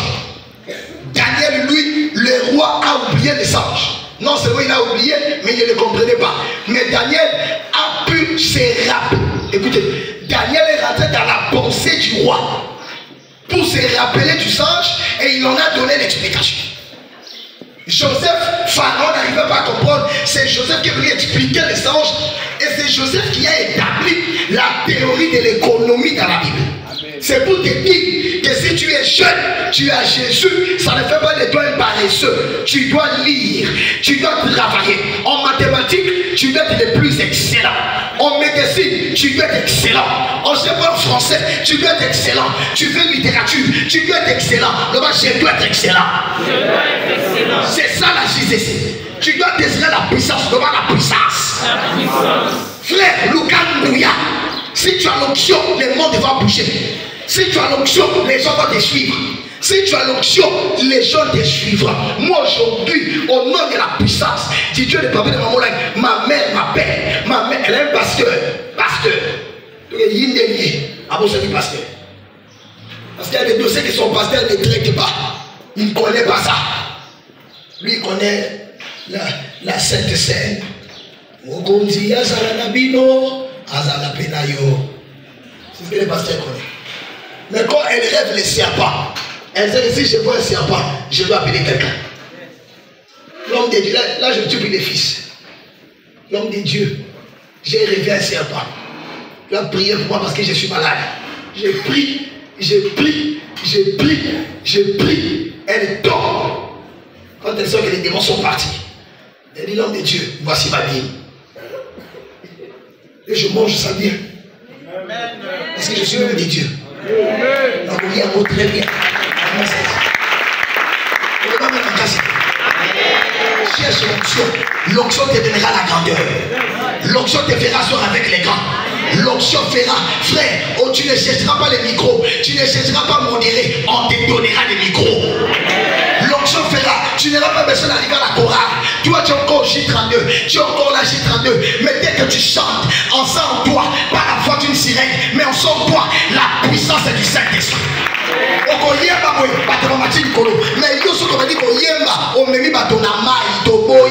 Daniel, lui, le roi a oublié les anges. Non seulement il a oublié, mais il ne le comprenait pas. Mais Daniel a pu se rappeler. Écoutez, Daniel est rentré dans la pensée du roi pour se rappeler du singe et il en a donné l'explication. Joseph, Pharaon n'arrivait pas à comprendre. C'est Joseph qui est venu expliquer les anges. Et c'est Joseph qui a établi la théorie de l'économie dans la Bible. C'est pour te dire que si tu es jeune, tu as Jésus, ça ne fait pas de toi un paresseux. Tu dois lire, tu dois travailler. En mathématiques, tu dois être le plus excellent. En médecine, tu dois être excellent. En français, tu dois être excellent. Tu fais littérature, tu dois être excellent. Je dois être excellent. C'est ça la JCC. Tu dois désirer la puissance devant la puissance. Frère, Lucan Bouya, si tu as l'onction, le monde va bouger. Si tu as l'onction, les gens vont te suivre. Si tu as l'onction, les gens te suivront. Moi aujourd'hui, au nom de la puissance, si Dieu ne parle pas de ma mère m'appelle. Ma mère, elle est un pasteur. Pasteur. Il est pasteur. Parce qu'il y a des dossiers qui sont pasteurs ne traitent pas. Il ne connaît pas ça. Lui, il connaît la Sainte Seine. Mogondi, Azalanabino, Azalapenayo. C'est ce que les pasteurs connaissent. Mais quand elle rêve les serpents, elle sait que si je vois un serpent, je dois appeler quelqu'un. L'homme de Dieu, là je tue les fils. L'homme de Dieu, j'ai rêvé un serpent. Tu as prié pour moi parce que je suis malade. J'ai pris, j'ai pris, j'ai pris, j'ai pris. Elle tombe. Quand elle sent que les démons sont partis, elle dit l'homme de Dieu, voici ma vie. Et je mange sa vie. Parce que je suis l'homme de Dieu. Donc il y a un mot très bien. Cherche l'onction. L'onction te donnera la grandeur. L'onction te fera sortir avec les grands. L'onction fera, frère, oh, tu ne chercheras pas les micros. Tu ne chercheras pas à modérer. On te donnera les micros. L'onction fera, tu n'auras pas besoin d'arriver à la chorale. Toi tu es encore J32, tu es encore la J32. Mais dès que tu chantes, on sent en toi, pas la voix d'une sirène, mais on sent en toi la puissance du Saint-Esprit. Okoyemba boy, bato mati likolo. Mais yo so ko badi koyemba, o memi bato na mai to boy.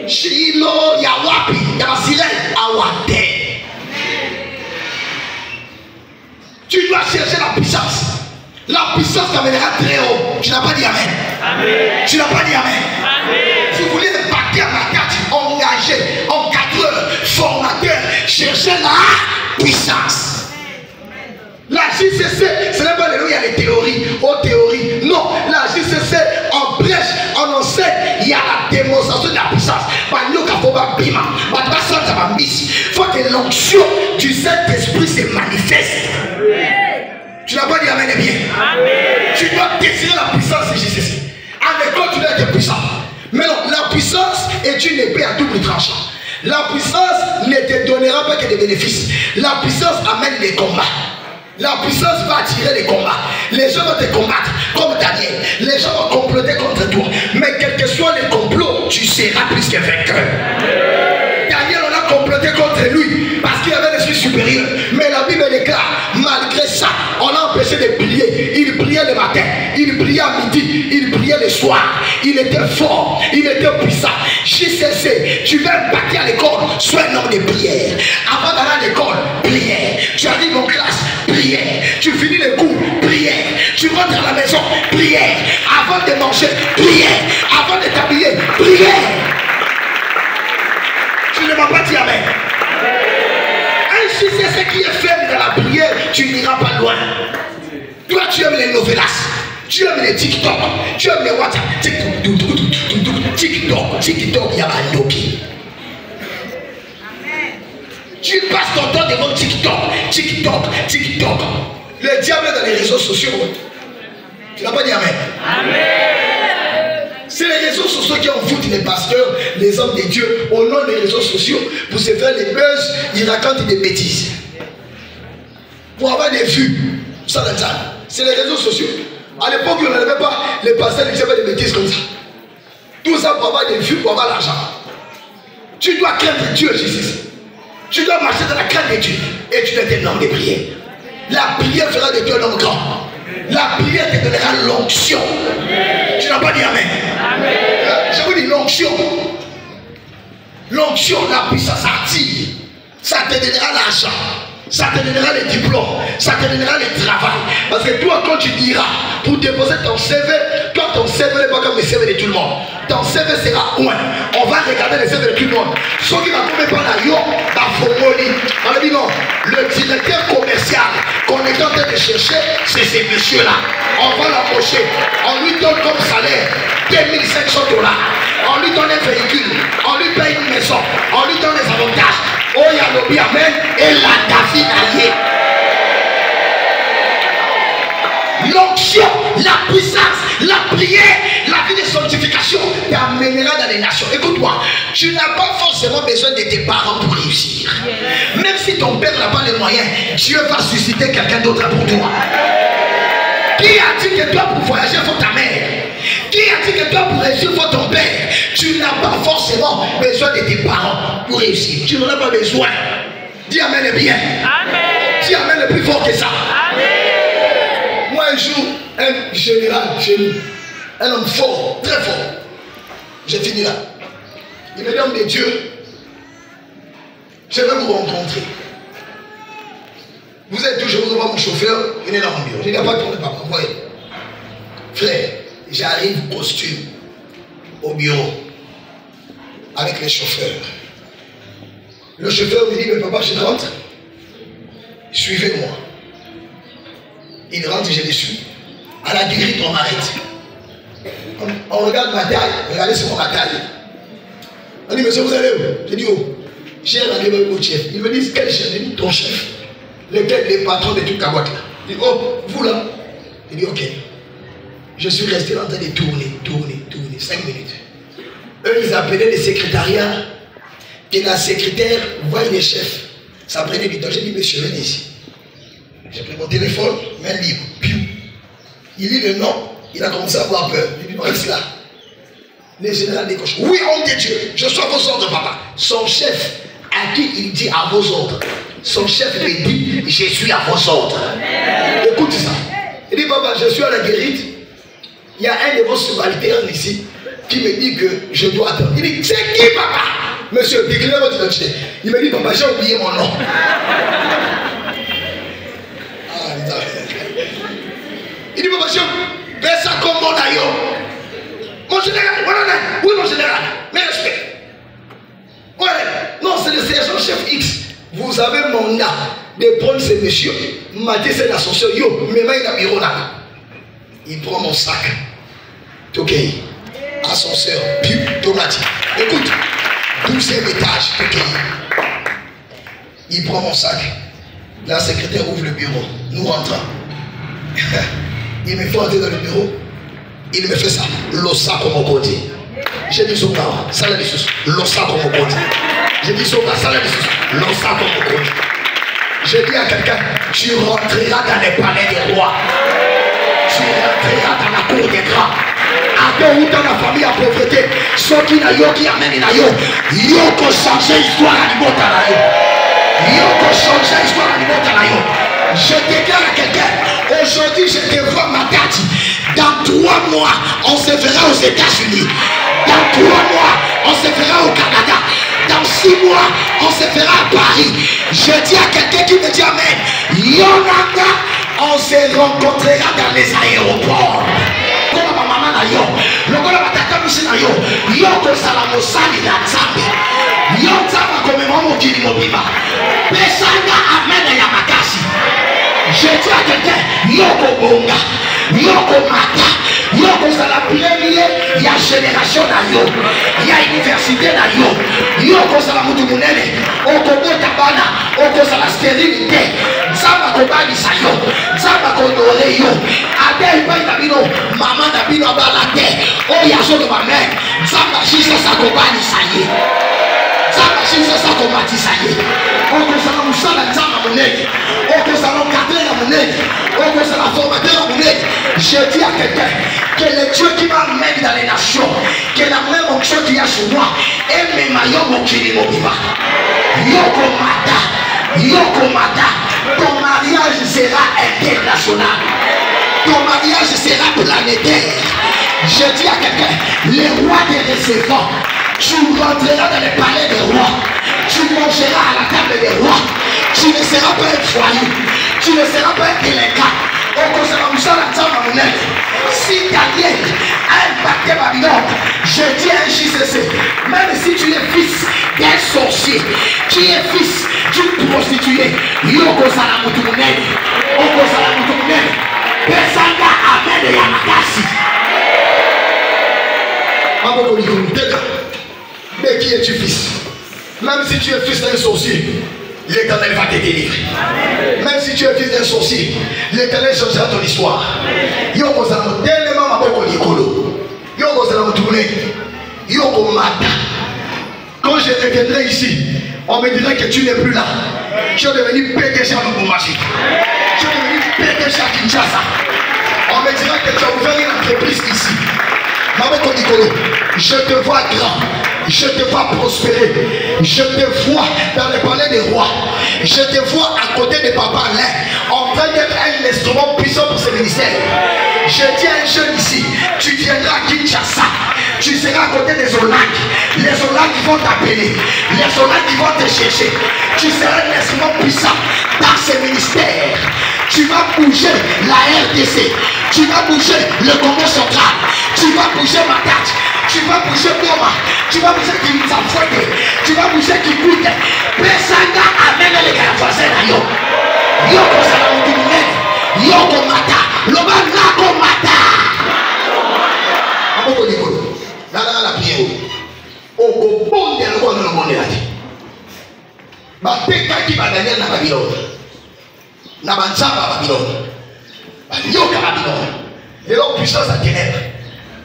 Shilo ya wapi, ya sirène awate. Tu dois chercher la puissance. La puissance t'amènera très haut. Tu n'as pas dit amen. Amen. Tu n'as pas dit amen. Amen. Si vous voulez bâtir la carte, engagé, encadreur, formateur, cherchez la puissance. La JCC, ce n'est pas là où il y a les théories, aux théories. Non, la JCC, en brèche, en enseigne, il y a la démonstration de la puissance. Il faut que l'onction du Saint-Esprit se manifeste. Tu n'as pas dit amen et bien. Amen. Tu dois désirer la puissance de JCC. En école, tu dois être puissant. Mais non, la puissance est une épée à double tranchant. La puissance ne te donnera pas que des bénéfices. La puissance amène des combats. La puissance va attirer les combats. Les gens vont te combattre comme Daniel. Les gens vont comploter contre toi. Mais quel que soit les complots, tu seras plus que vainqueur. Daniel, on a comploté contre lui parce qu'il avait l'esprit supérieur. Mais la Bible déclare, malgré ça, on a empêché de prier. Il priait le matin, il priait à midi, il priait le soir. Il était fort, il était puissant. JCC, tu veux bâtir à l'école, sois un homme de prière. Avant d'aller à l'école, prière. Tu arrives en classe, prière. Tu finis les cours, prière. Tu rentres à la maison, prière. Avant de manger, prière. Avant de t'habiller, prière. Tu ne m'as pas dit amen. Si c'est ce qui est faible dans la prière, tu n'iras pas loin. Toi, tu aimes les novelas, tu aimes les TikTok, tu aimes les WhatsApp, TikTok, il y a un Noki. Tu passes ton temps devant TikTok. Le diable est dans les réseaux sociaux. Tu n'as pas dit amen. Amen. C'est les réseaux sociaux qui envoûtent les pasteurs, les hommes de Dieu, au nom des réseaux sociaux, pour se faire les buzz, ils racontent des bêtises. Pour avoir des vues, ça, c'est les réseaux sociaux. À l'époque, on n'avait pas les pasteurs, ils disaient pas des bêtises comme ça. Tout ça pour avoir des vues, pour avoir l'argent. Tu dois craindre Dieu, Jésus. Tu dois marcher dans la crainte de Dieu. Et tu dois être un homme de prière. La prière fera de toi un homme grand. La prière te donnera l'onction. Tu n'as pas dit amen. Amen. Je vous dis l'onction. L'onction, la puissance attire. Ça te donnera l'argent. Ça te donnera les diplômes. Ça te donnera le travail. Parce que toi, quand tu diras pour déposer ton CV, toi, ton CV n'est pas comme le CV de tout le monde. Ton CV sera loin. On va regarder les CV de tout le monde. Ceux qui n'ont pas la yo, on a dit non. Le directeur commercial qu'on est en train de chercher, c'est ces messieurs-là. On va l'embaucher. On lui donne comme salaire 2500 $. On lui donne un véhicule. On lui paye une maison. On lui donne des avantages. Oh, il y a le bien, amen. Et la David allié. l'onction, la puissance, la prière, la vie de sanctification t'amènera dans les nations. Écoute-moi, tu n'as pas forcément besoin de tes parents pour réussir. Même si ton père n'a pas les moyens, Dieu va susciter quelqu'un d'autre pour toi. Qui a dit que toi pour voyager, il faut ta mère? Qui a dit que toi pour réussir, il faut ton père? Tu n'as pas forcément besoin de tes parents pour réussir. Tu n'en as pas besoin. Dis amen et bien. Amen. Dis amen le plus fort que ça. Amen. Moi un jour, un général chez nous, un homme fort, très fort. J'ai fini là. Il me dit, homme de Dieu, je vais vous rencontrer. Vous êtes où? Je vous envoie mon chauffeur, venez dans mon bureau. Je n'ai pas de problème, papa. Voyez. Frère, j'arrive costume au bureau avec les chauffeurs. Le chauffeur me dit, mais papa, je rentre. Suivez-moi. Il rentre et je les suis. À la guérite, on m'arrête. On regarde ma taille. Regardez c'est moi ma taille. On dit, monsieur, vous allez où? Je dis, oh, j'ai rendez-vous avec mon chef. Il me dit, quel chef? Je dis, ton chef. Lequel les patrons de toute la boîte là. Il dit, oh, vous là. Il dit, ok. Je suis resté en train de tourner 5 minutes. Eux, ils appelaient les secrétariats. Et la secrétaire voit les chefs. Ça prenait du temps. J'ai dit, monsieur, venez ici. J'ai pris mon téléphone, main libre. Il lit le nom, il a commencé à avoir peur. Il dit, reste là. Le général décoche. Oui, homme de Dieu, je suis à vos ordres, papa. Son chef, à qui il dit à vos ordres? Son chef lui dit, je suis à vos ordres. Écoute ça. Il dit, papa, je suis à la guérite. Il y a un de vos subalternes ici qui me dit que je dois attendre. Il dit, c'est qui, papa? Monsieur, déclarez votre identité. Il me dit, papa, j'ai oublié mon nom. Il dit, papa, j'ai ça comme mon aïe. Mon général, oui, mon général, mais respect. Ouais, non, c'est le sergent chef X. Vous avez mandat de prendre ces messieurs. Maté, c'est l'ascenseur. Yo, mais il a bureau là. Il prend mon sac. Ok. Ascenseur, puis tomate. Écoute, 12e étage. Ok. Il prend mon sac. La secrétaire ouvre le bureau. Nous rentrons. Il me fait entrer dans le bureau. Il me fait ça. L'ossa comme on dit. J'ai dit Soka, ça l'a dit l'ossa comme on dit. J'ai dit Soka, ça l'a dit l'ossa comme on dit. J'ai dit à quelqu'un, tu rentreras dans les palais des rois. Tu rentreras dans la cour des grands. Après ou dans la famille à pauvreté, ceux qui n'a yo qui amènent na yo, yo qu'on change l'histoire à l'imota na yo. Yo qu'on change l'histoire à l'imota na yo. Je déclare à quelqu'un, aujourd'hui je te vois ma date. Dans 3 mois, on se verra aux États-Unis. Dans 3 mois, on se verra au Canada. Dans 6 mois, on se verra à Paris. Je dis à quelqu'un qui me dit amen. Yonaka, on se rencontrera dans les aéroports. Comme ma maman na yo, le gars ma tata musi na yo, yo ko salamo sali na tsambe. Yo tsama comme maman qui dit mobiba. Pesanga amen ya makasi. Je dis à quelqu'un, yoko bonga, yoko mata, yoko la première, il y a génération na yo, il y a université na yo, yoko la mutumunene, oko tabana, oko la stérilité, zama kobani sa yo, zama konore yo, ade iba inabino, maman nabino balate, o yaso de ma mère, zama shisa sa kobani sa ye. Shisa sa komati sa ye. Oko la musala zama monene. Oko la cadre la monnaie, oko la formateur la monnaie. Je dis à quelqu'un que le Dieu qui m'amène dans les nations, que la même onction qui a sur moi, et mes maillots mon kiri mon biba. Yoko mata, ton mariage sera international. Ton mariage sera planétaire. Je dis à quelqu'un, les rois des recevants, tu rentreras dans les palais des rois, tu mangeras à la table des rois. Tu ne seras pas un foyer, tu ne seras pas un délinquant. Si Daniel a impacté Babylone, je dis à un JCC, même si tu es fils d'un sorcier, tu es fils d'une prostituée, Yoko Salamutumunene, Oko Salamutumunene, Pesanga Amen et Yamakasi. Mais qui es-tu fils? Même si tu es fils d'un sorcier, l'Éternel va te délivrer. Même si tu es fils d'un sorcier, l'Éternel changera ton histoire. Yoko Zamo, tellement ma boko likolo. Yoko Zamo tourné. Yoko Mata. Quand je reviendrai ici, on me dirait que tu n'es plus là. Tu es devenu PDG à Lubumbashi. Tu es devenu PDG à Kinshasa. On me dirait que tu as ouvert une entreprise ici. Maboko Nikolo, je te vois grand. Je te vois prospérer. Je te vois dans le palais des rois. Je te vois à côté de Papa Alain, en train d'être un instrument puissant pour ce ministère. Je dis à un jeune ici, tu viendras à Kinshasa. Tu seras à côté des Olacs. Les Olacs qui vont t'appeler. Les Olacs qui vont te chercher. Tu seras un instrument puissant dans ce ministère. Tu vas bouger la RDC. Tu vas bouger le Congo central. Tu vas bouger Matach. Tu vas bouger Goma. Tu vas bouger Kinshasa. Tu vas bouger Kikuite. Pesanga amène les gars voisins à Yo. Yoko Salamoutoumine. Yoko Mata. Loba Nako Mata. Aboko Nikolo. Nana la prière. Oko bonde ya loko na bonde ati. Ba teka ki ba Daniel na Babylone. Na banzamba Babylone. Ba nyoka Babylone. Les puissance à ténèbres.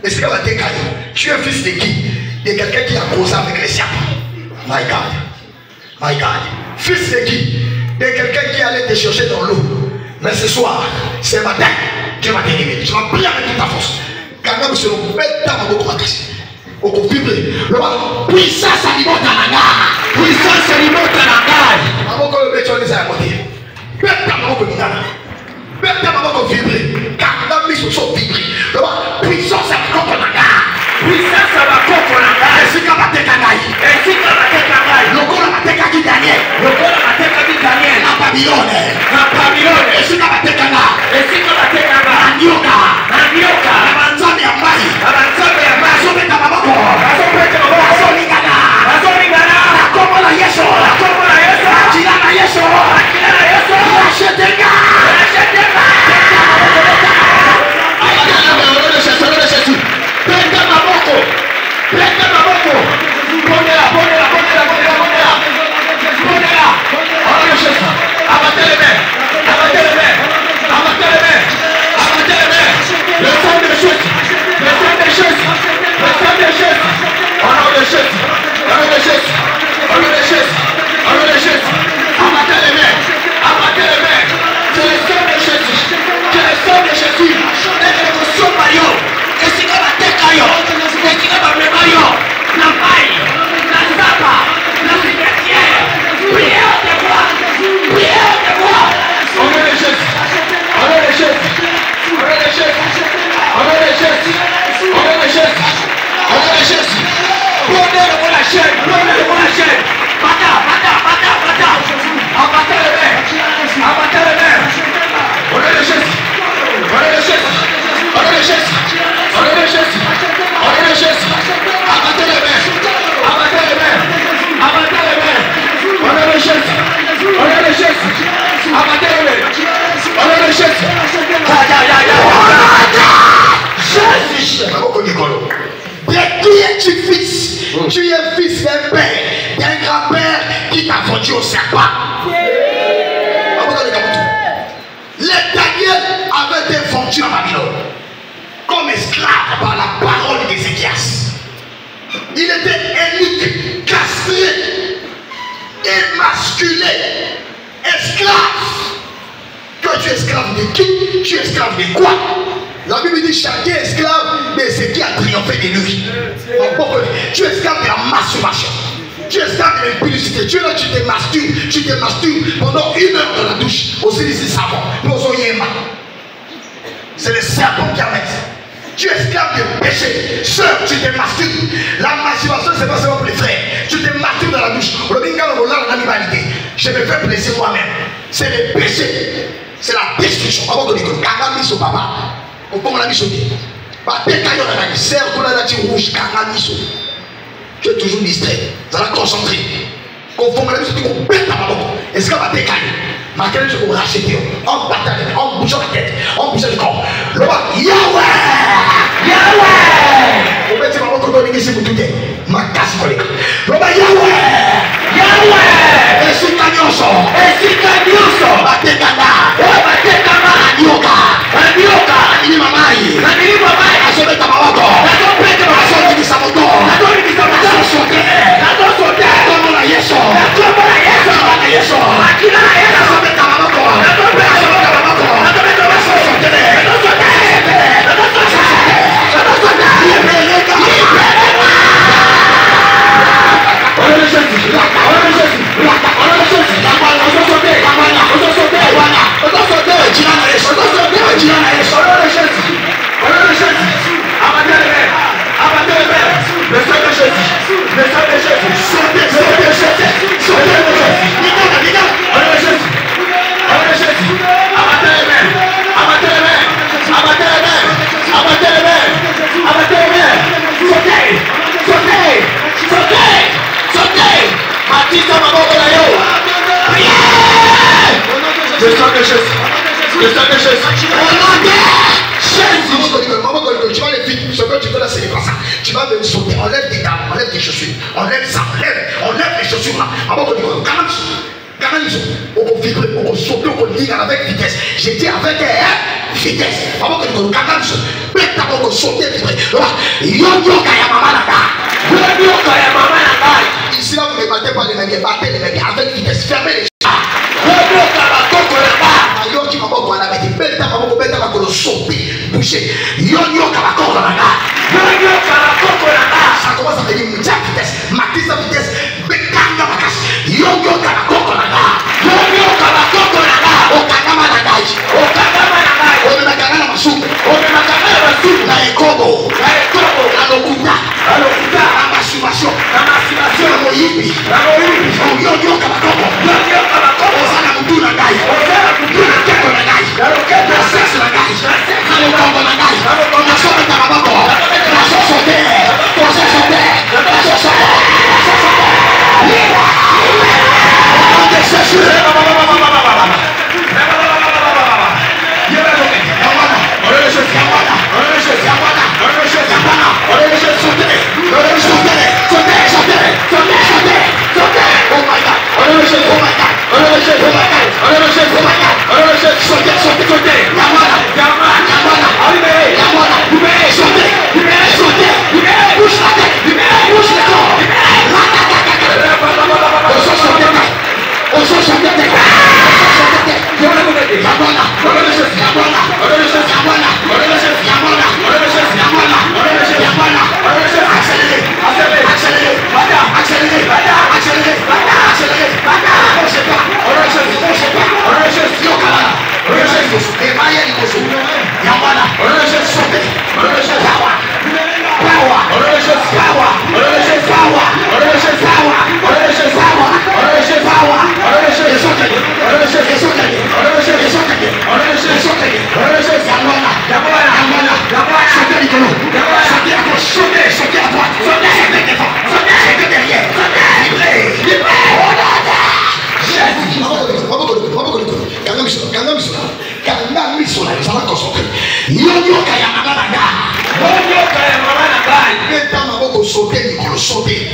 Est-ce que va te cailler? Tu es fils de qui? De quelqu'un qui a causé avec les siaps. My God. My God. Fils de qui? De quelqu'un qui allait te chercher dans l'eau. Mais ce soir, ce matin, Dieu va te libérer. Tu vas prier avec toute ta force. Car même si on met ta main beaucoup à casser. On peut vibrer. Puissance alimente à la puissance alimente à la avant que le béton les a à côté. Mets ta main beaucoup à la mets ta main beaucoup vibrer. Car la mise au sol vibrer. Puissance alimente à la puissance alimente à la et si tu vas te canaille. Et si tu vas te canaille. Le corps va te canaille Daniel. Le corps va te canaille Daniel. La Babylone. La Babylone. Et si tu vas te canaille. Et si tu vas te canaille. Nyoka. Nyoka. La banzame ya mai. La banzame ya mai. Sobe ta babako. Sobe ta babako. Asolingana. Asolingana. La komo la Yesu. La komo la Yesu. Akila la Yesu. Akila la Yesu. Rachetenga. Rachetenga. Penda babako. Penda babako. Pondera, pondera, pondera, pondera, pondera. Pondera. Ahora Yesu. Abattez les mains. Abattez les mains. Abattez les mains. Abattez les mains. Le sang de Jésus. Le sang de Jésus. Le sang de Jésus. Au nom de Jésus. Au nom de Jésus. Au nom de Jésus. Au nom de Jésus. Abattez les mains. Abattez les mains. C'est le sang de Jésus. C'est le sang de Jésus. Et que le sang maillot. Et si on a des caillots. Et si on a des maillots. La paille. La sapa. La cimetière. Prière de moi. Prière de moi. Au nom de Jésus. Au nom de Jésus. Au nom de Jésus. Au nom de Jésus. Au nom de Jésus. Au nom de Jésus. Prenez-le pour la chaîne. Prenez-le pour la chaîne. Bata, bata, bata, bata. Abattez les mains. Abattez les mains. Au nom de Jésus. Au nom de Jésus. Au nom de Jésus. Au nom de Jésus. Au nom de Jésus. Abattez les mains. Abattez les mains. Abattez les mains. Au nom de Jésus. Au nom de Jésus. Abattez les mains. Au nom de Jésus. Jésus. De qui es-tu fils? Tu es fils d'un père, d'un grand-père qui t'a vendu au serpent. Les Daniel avaient été vendus à Babylone comme esclave par la parole d'Ézéchias. Il était unique, castré, émasculé, esclave. Toi, tu es esclave de qui? Tu es esclave de quoi? La Bible dit chacun est esclave de ce qui a triomphé de lui. Tu es esclave de la masturbation. Tu es esclave de l'impudicité. Tu es là, tu te masturbes pendant 1 heure dans la douche. Aussi ici savon. C'est le serpent qui amène. Tu es esclave de péché. Sœur, tu te masturbes. La masturbation, c'est pas seulement pour les frères. Tu te masturbes dans la douche. Je me fais plaisir moi-même. C'est le péché. C'est la destruction. Papa. Au pont la mission. Tu es toujours distrait. Tu vas concentrer. Est-ce que va te calmer? Ma quelle je vous racheter? On bataille, on bouge la tête, on bouge le corps. Le bas, Yahweh! Yahweh! On va dire que vous ici pour tout est. Ma casse collègue. Le bas, Yahweh! Yahweh! Et si tu as nyonso esika nyonso batekana batekana anioka anioka anilima mai azobeta maboko azobikisa moto azosote komona yesu komona yesu azobeta maboko Tu vas même sauter, enlève tes dames, enlève tes chaussures, enlève ça, enlève les chaussures là. On peut vibrer, on peut sauter, on peut dire avec vitesse. J'ai dit avec vitesse. On peut sauter, vibrer. Ici là, vous ne battez pas les mecs, battez les mecs avec vitesse, fermez les chats. Ça commence à venir une vitesse, matis la vitesse, bekanga makas, yo kalakoko naga, yo kalakoko naga, okagama nagai, on me makanga masu, na ekobo, na lokuta, na masumation, na moyibi, yo kalakoko, osana mutu nagai, keko nagai, na sexe nagai, na lokongo nagai, na sobe tababako, na sosote,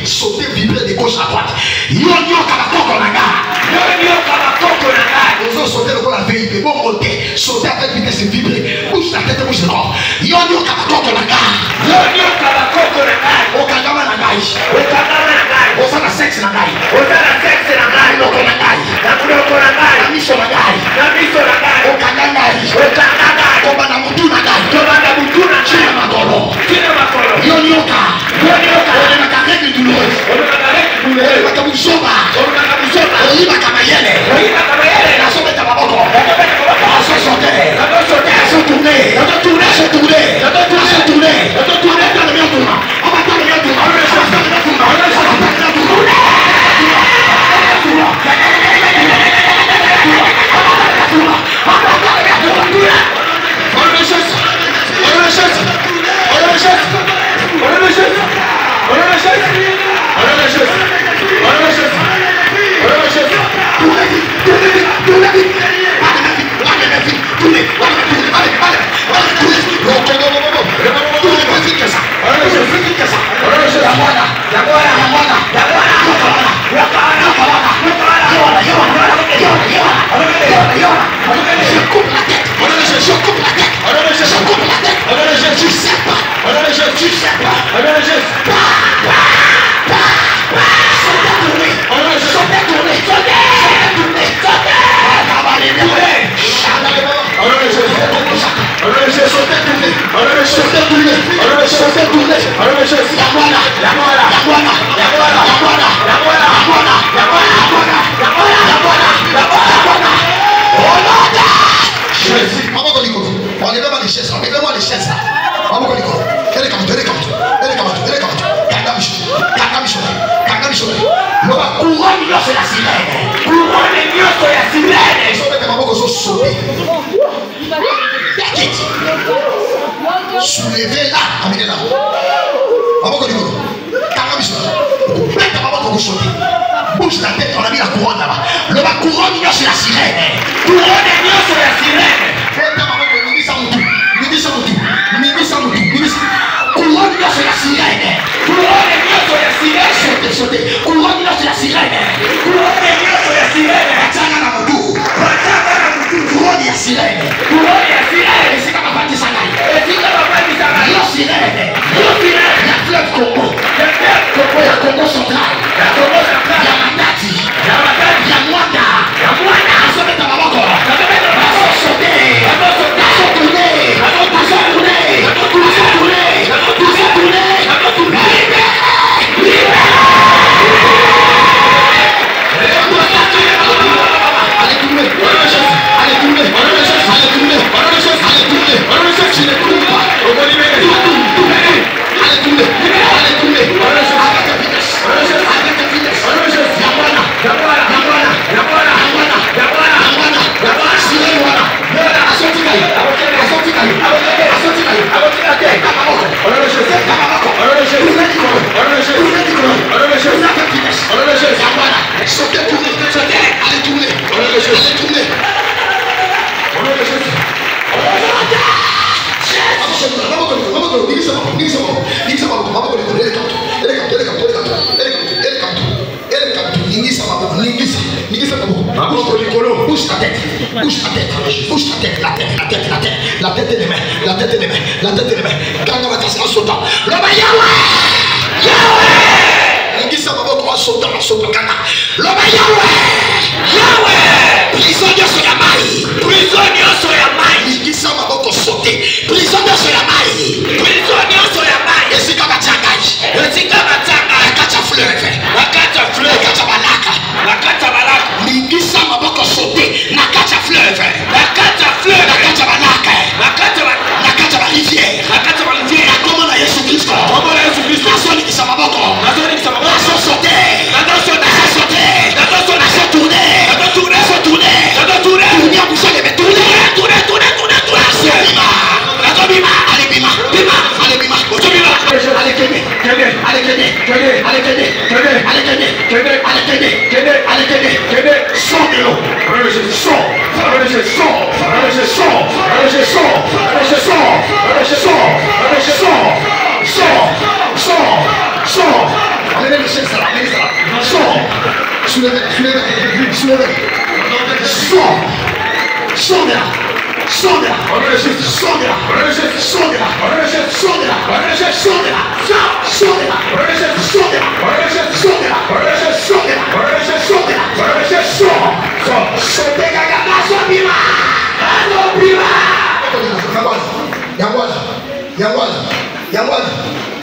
sauter, vibrer de gauche à droite. Yo kalakoko naga. Nous allons sauter le corps la vérité, bon monter, sauter avec vitesse et vibrer. Bouge la tête, bouge le corps. Yo kalakoko naga. Okagama nagai. Osana sexe nagai. Loko nagai. Namiso nagai. Okagangai. Koba na mutu nagai. China makolo. Yo on a carré de douloureuse. On a kabusoba. On a kamayele. La somme est à Maboko. On se sauter. On se tourner. On se tourner. On se tourner. On se tourner. On se tourner dans le mien tournant. On va dans le mien tournant. On va dans le mien tournant. On va dans le mien tournant. Yamana. Enlevez-moi les chaises, enlevez-moi les chaises là. Soulevez-la, amenez-la. Bouge ta tête, on a mis la couronne là-bas. Le couronne, c'est la sirène. Couronne, c'est la sirène. Couronne, c'est la sirène. Couronne, c'est la sirène. Sautez. Couronne, c'est la sirène. Couronne, c'est la sirène. Batanga na motu. Couronne, c'est la sirène. Couronne, c'est la sirène. Et c'est comme un bâti sangai. Et c'est comme un bâti sangai. La sirène. La sirène. La fleuve Congo. La fleuve Congo. La Congo central. La Congo central. La Matati. La Matati. La Mwanda. La Mwanda. La Sorbet à Mamoko. La Sorbet à Mamoko. La Sorbet. La Sorbet. La Sorbet. La Sorbet. La Sorbet. Bouge ta tête, la tête et les mains, quand on va tasser en sautant, le bas Yahweh, Ningisa maboko en sautant, le bas Yahweh, prisonnier sur la maille, Ningisa maboko sauter, prisonnier sur la maille, et c'est comme un tchangage, la kacha fleuve, la kacha balaka, Ningisa maboko sauter, la kacha fleuve, la kacha balaka, la kacha rivière, la commande à Jésus Christ, la sonne qui s'en maboko, la sonne sauter, tourner, boucher les tourner,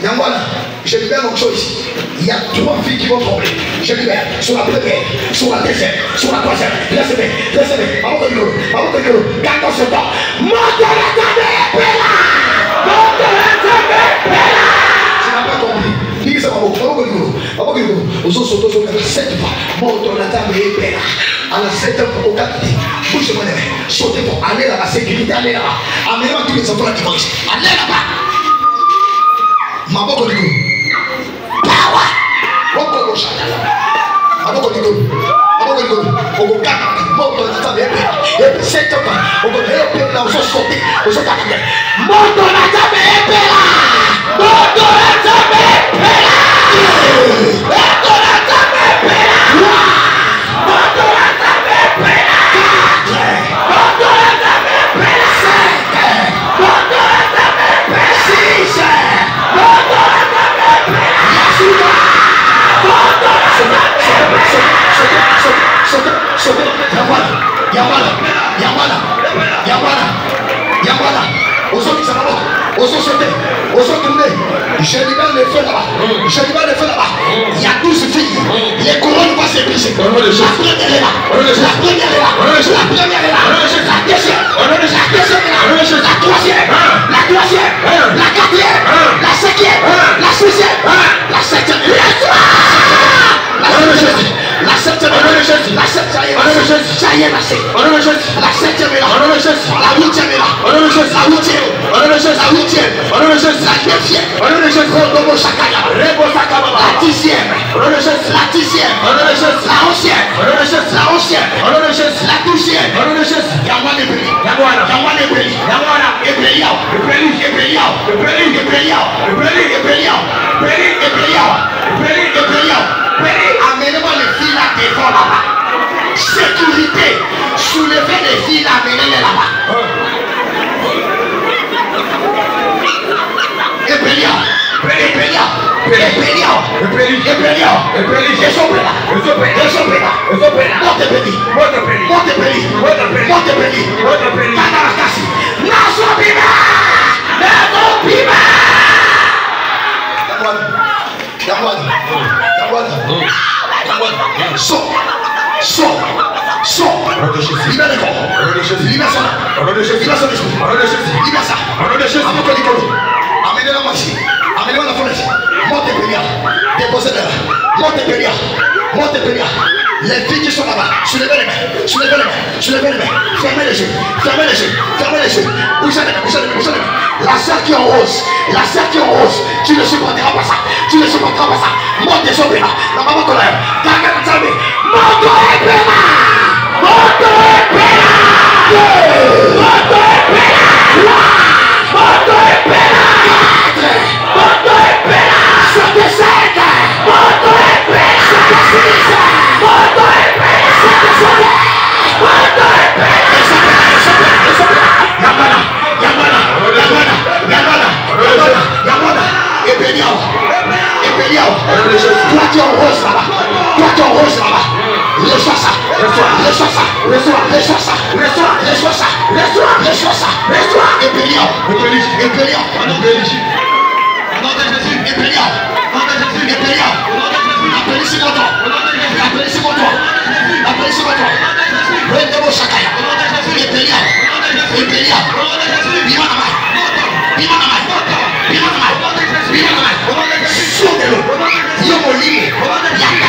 Yangwana, je libère mon choix ici. Il y a 3 filles qui vont trembler. Je libère sur la première, sur la deuxième, sur la troisième. Laissez-moi. Quand on se bat, tu n'as pas compris. Dis ça, aux autres, 7 fois. Monte la table et père. À la 7e fois, au 4e. Bouge mon aimé. Sautez pour aller là-bas. Sécurité, allez là-bas. Amenez-moi tous les enfants là qui vont ici. Allez là-bas. Maboko Nigo. Power. Maboko Shadala. Maboko Nigo. Oko kaka. Moto na table et 7 fois. Oko help là, on se sauter. On se taper. Moto na table et pela. Moto na table et pela. Moto na table et pela. Moto na table et pela. Moto na table et pela. 5. Moto na table et pela. 6. Yamwana. Aux autres Osons sauter, osons tourner. Je libère le feu là-bas. Je libère le feu là-bas. Il y a 12 filles. Les couronnes vont se briser. La première est là. La première est là. La première est là. La deuxième. La deuxième est là. La troisième. La troisième. La quatrième. La cinquième. La sixième. La septième. La septième est là. La septième est là. Ça y est, la septième est là. La huitième est là. La huitième. La huitième. La neuvième. La dixième. La dixième. La onzième. La onzième. La douzième. Yamwana Ebeli. Yamwana Ebeli. Yamwana Ebeli. Amenez-moi les filles là devant là-bas. Sécurité. Soulevez les filles là, amenez-les là-bas. Ebelia. Libère le corps. Libère ça. Libère son esprit. Libère ça. Amenez-la moi ici. Amenez-moi la fenêtre. Monte Pélia. Déposez-la. Monte Pélia. Monte Pélia. Les filles qui sont là-bas, soulevez les mains. Soulevez les mains. Soulevez les mains. Fermez les yeux. Fermez les yeux. Fermez les yeux. Bougez les mains. Bougez les mains. Bougez les mains. La sœur qui est en rose. La sœur qui est en rose. Tu ne supporteras pas ça. Tu ne supporteras pas ça. Monte des opéras. La maman colère. Gaga Nzambe. Monte Pélia. Monte Pélia. Monte Pélia. Monte Pélia. Toi qui es en rose là-bas. Toi qui es en rose là-bas. Reçois ça. Reçois ça. Reçois ça. Reçois ça. Reçois ça. Ébélion. Appelez c'est votre. Appelez c'est votre. Appelez c'est votre. Rendez-vous chacun. Ébélion. Au nom de Jésus.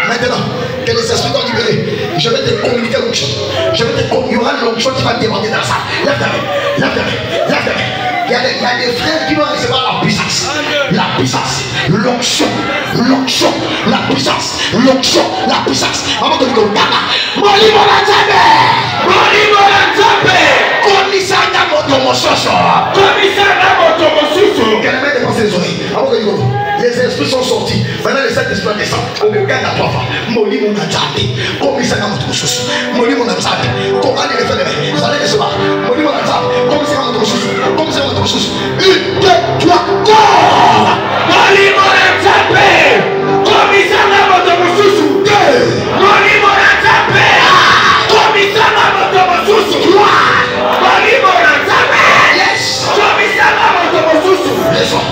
Maintenant que les esprits sont libérés, je vais te communiquer l'onction. Il y aura l'onction qui va déborder dans la salle. Lève ta main. Il y a des frères qui vont recevoir la puissance, l'onction, la puissance. Avant que nous les esprits sont sortis. Maintenant les 7 esprits descendent. Au regard à toi, Moli mon Nzambe. Comme ça dans notre sous. Moli mon Nzambe. Comment les faire les mains? Vous allez recevoir. Moli mon Nzambe. Comme ça dans notre sous. 1, 2, 3, go! Moli mon Nzambe. Comme ça dans notre sous. 2. Moli mon Nzambe. Comme ça dans notre sous. 3. Moli mon Nzambe. Yes. Comme ça dans notre sous. Reçois.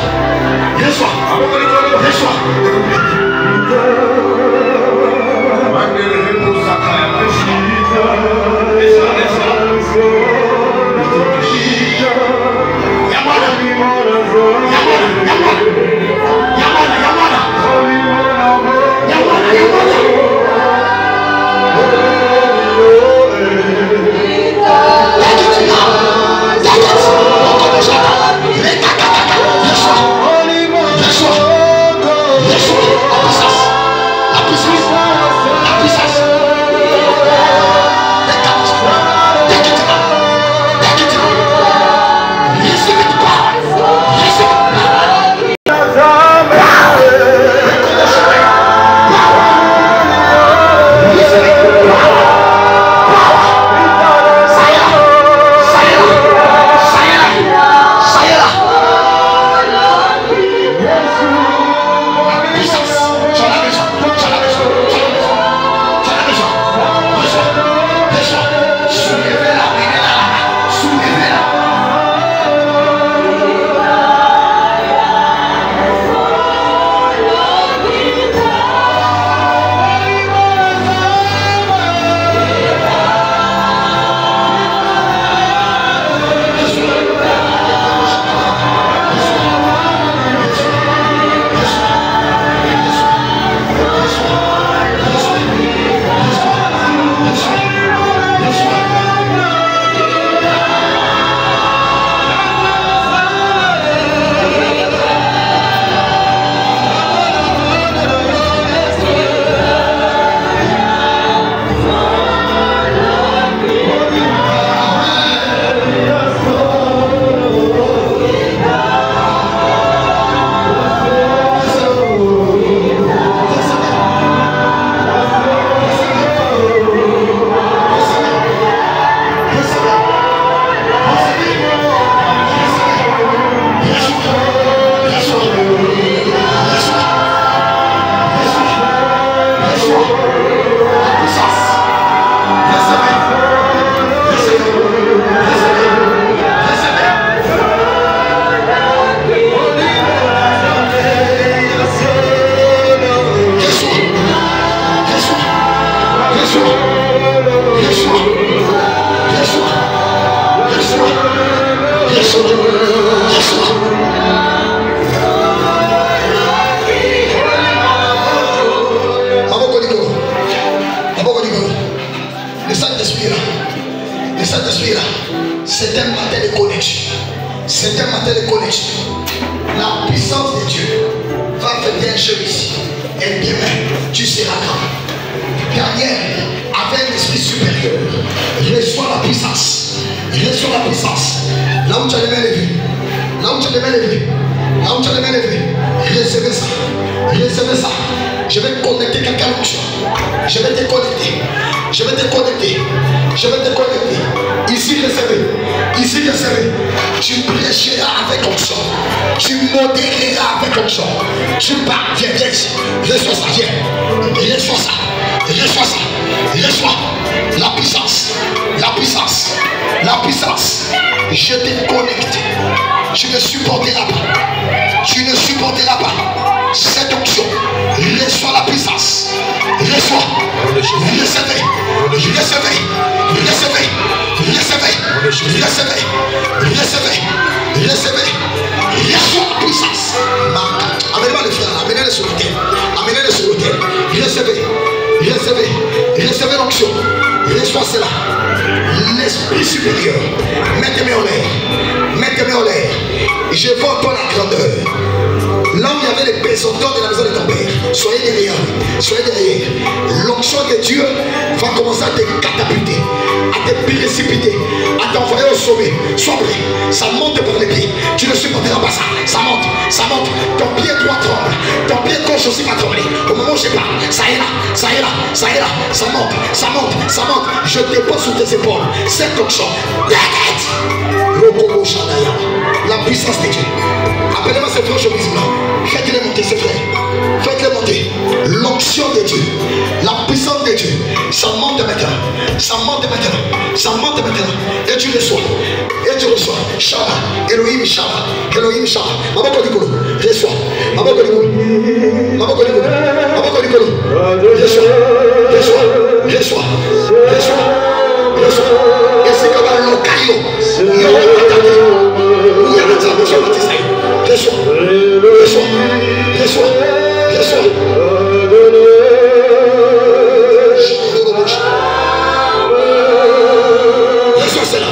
Le Saint-Esprit là, c'est un matin de connexion. C'est un matin de connexion. La puissance de Dieu va faire un jeu ici. Et demain, tu seras grand. Daniel avait un esprit supérieur. Reçois la puissance. Reçois la puissance. Là où tu as les mains levées. Là où tu as les mains levées. Là où tu as les mains levées. Recevez ça. Recevez ça. Je vais connecter quelqu'un d'autre. Je vais te connecter. Je vais te connecter. Je vais te connecter. Ici, recevez. Ici, recevez. Tu prêcheras avec onction. Tu modéreras avec onction. Tu pars. Viens, viens ici. Reçois ça. Viens. Reçois ça. Reçois ça. Reçois la puissance. La puissance. La puissance. Je te connecte. Tu ne supporteras pas. Tu ne supporteras pas cette onction. Reçois la puissance. Reçois. Recevez. Recevez. Recevez. Recevez. Recevez. Recevez. Recevez. Reçois la puissance. Amenez-moi les frères. Amenez-les sur l'autel. Amenez-les sur l'autel. Recevez. Recevez. Recevez l'onction. Reçois cela. L'esprit supérieur. Mettez-moi en l'air. Mettez-moi en l'air. Je vois toi la grandeur. Là où il y avait les pesanteurs de la maison de ton père, soyez derrière. Soyez derrière. L'onction de Dieu va commencer à te catapulter, à te précipiter, à t'envoyer au sommet. Sois prêt. Ça monte par les pieds. Tu ne supporteras pas ça. Ça monte. Ça monte. Ton pied droit tremble. Ton pied gauche aussi va trembler. Au moment où je parle, ça est là. Ça est là. Ça est là. Ça monte. Ça monte. Ça monte. Je te pose sur tes épaules. Cette onction. La puissance de Dieu. Appelez-moi ces frères chemises blancs. Faites-les monter, ces frères. Faites-les monter. L'onction de Dieu. La puissance de Dieu. Ça monte maintenant. Ça monte maintenant. Ça monte maintenant. Et tu reçois. Et tu reçois. Shama. Elohim Shama. Elohim Shama. Maboko Nikolo. Reçois. Maboko Nikolo. Maboko Nikolo. Maboko Nikolo. Reçois. Reçois. Reçois. Reçois. Reçois. Et c'est comme un locaillot. Reçois, reçois, reçois, reçois. Reçois cela.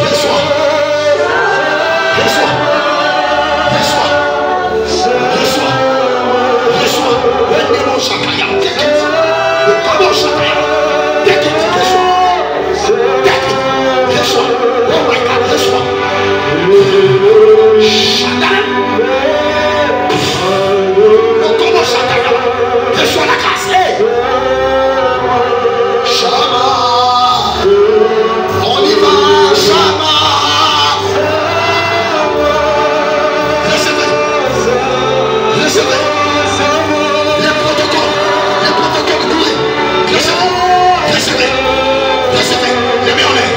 Reçois. Reçois. Reçois. Reçois. Reçois. Le démon chakaya. Take it. Le démon chakaya. Take it. Reçois. Take it. Reçois. Oh my God. Reçois. Shaddai. Le combo Shaddai. Reçois la grâce. Hey. Shama. On y va. Shama. Recevez. Recevez. Les protocoles. Les protocoles courés. Recevez. Recevez. Recevez. Les mets en l'air.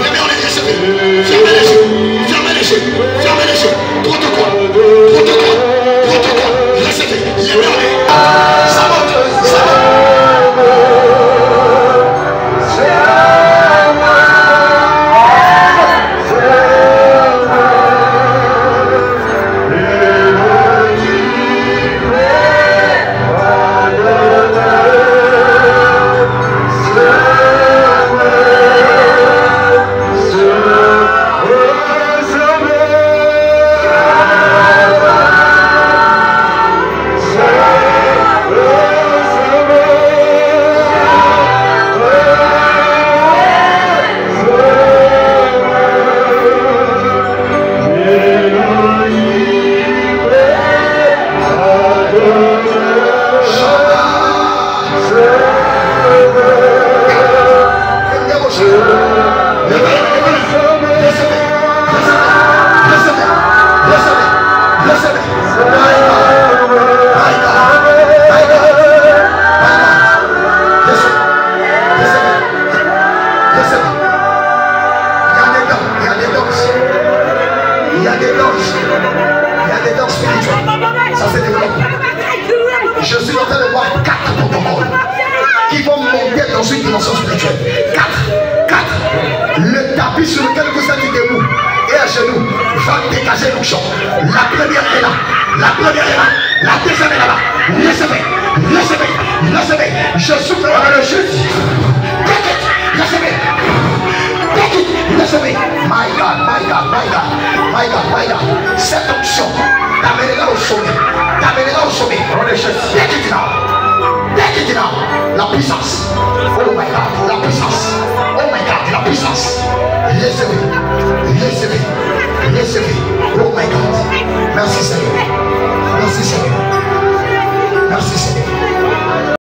Les mets en l'air. Recevez. Fermez les yeux. Fermez les yeux. Fermez les yeux. Protocole. Protocole. Protocole. Recevez. Les mets en l'air. Ça monte. Ça monte. Je suis en train de voir 4 protocoles qui vont monter dans une dimension spirituelle. 4. 4. Le tapis sur lequel vous êtes debout et à genoux va dégager l'onction. La première est là. La première est là. La deuxième est là-bas. Recevez. Recevez. Recevez. Je souffle dans le chute. Take it. Recevez. Take it. Recevez. My God, my God, my God, my God, my God. Cette onction t'amènera au sommet. T'amènera au sommet. Take it now. Take it now. La puissance. Oh my God, la puissance. Oh my God, la puissance. Recevez.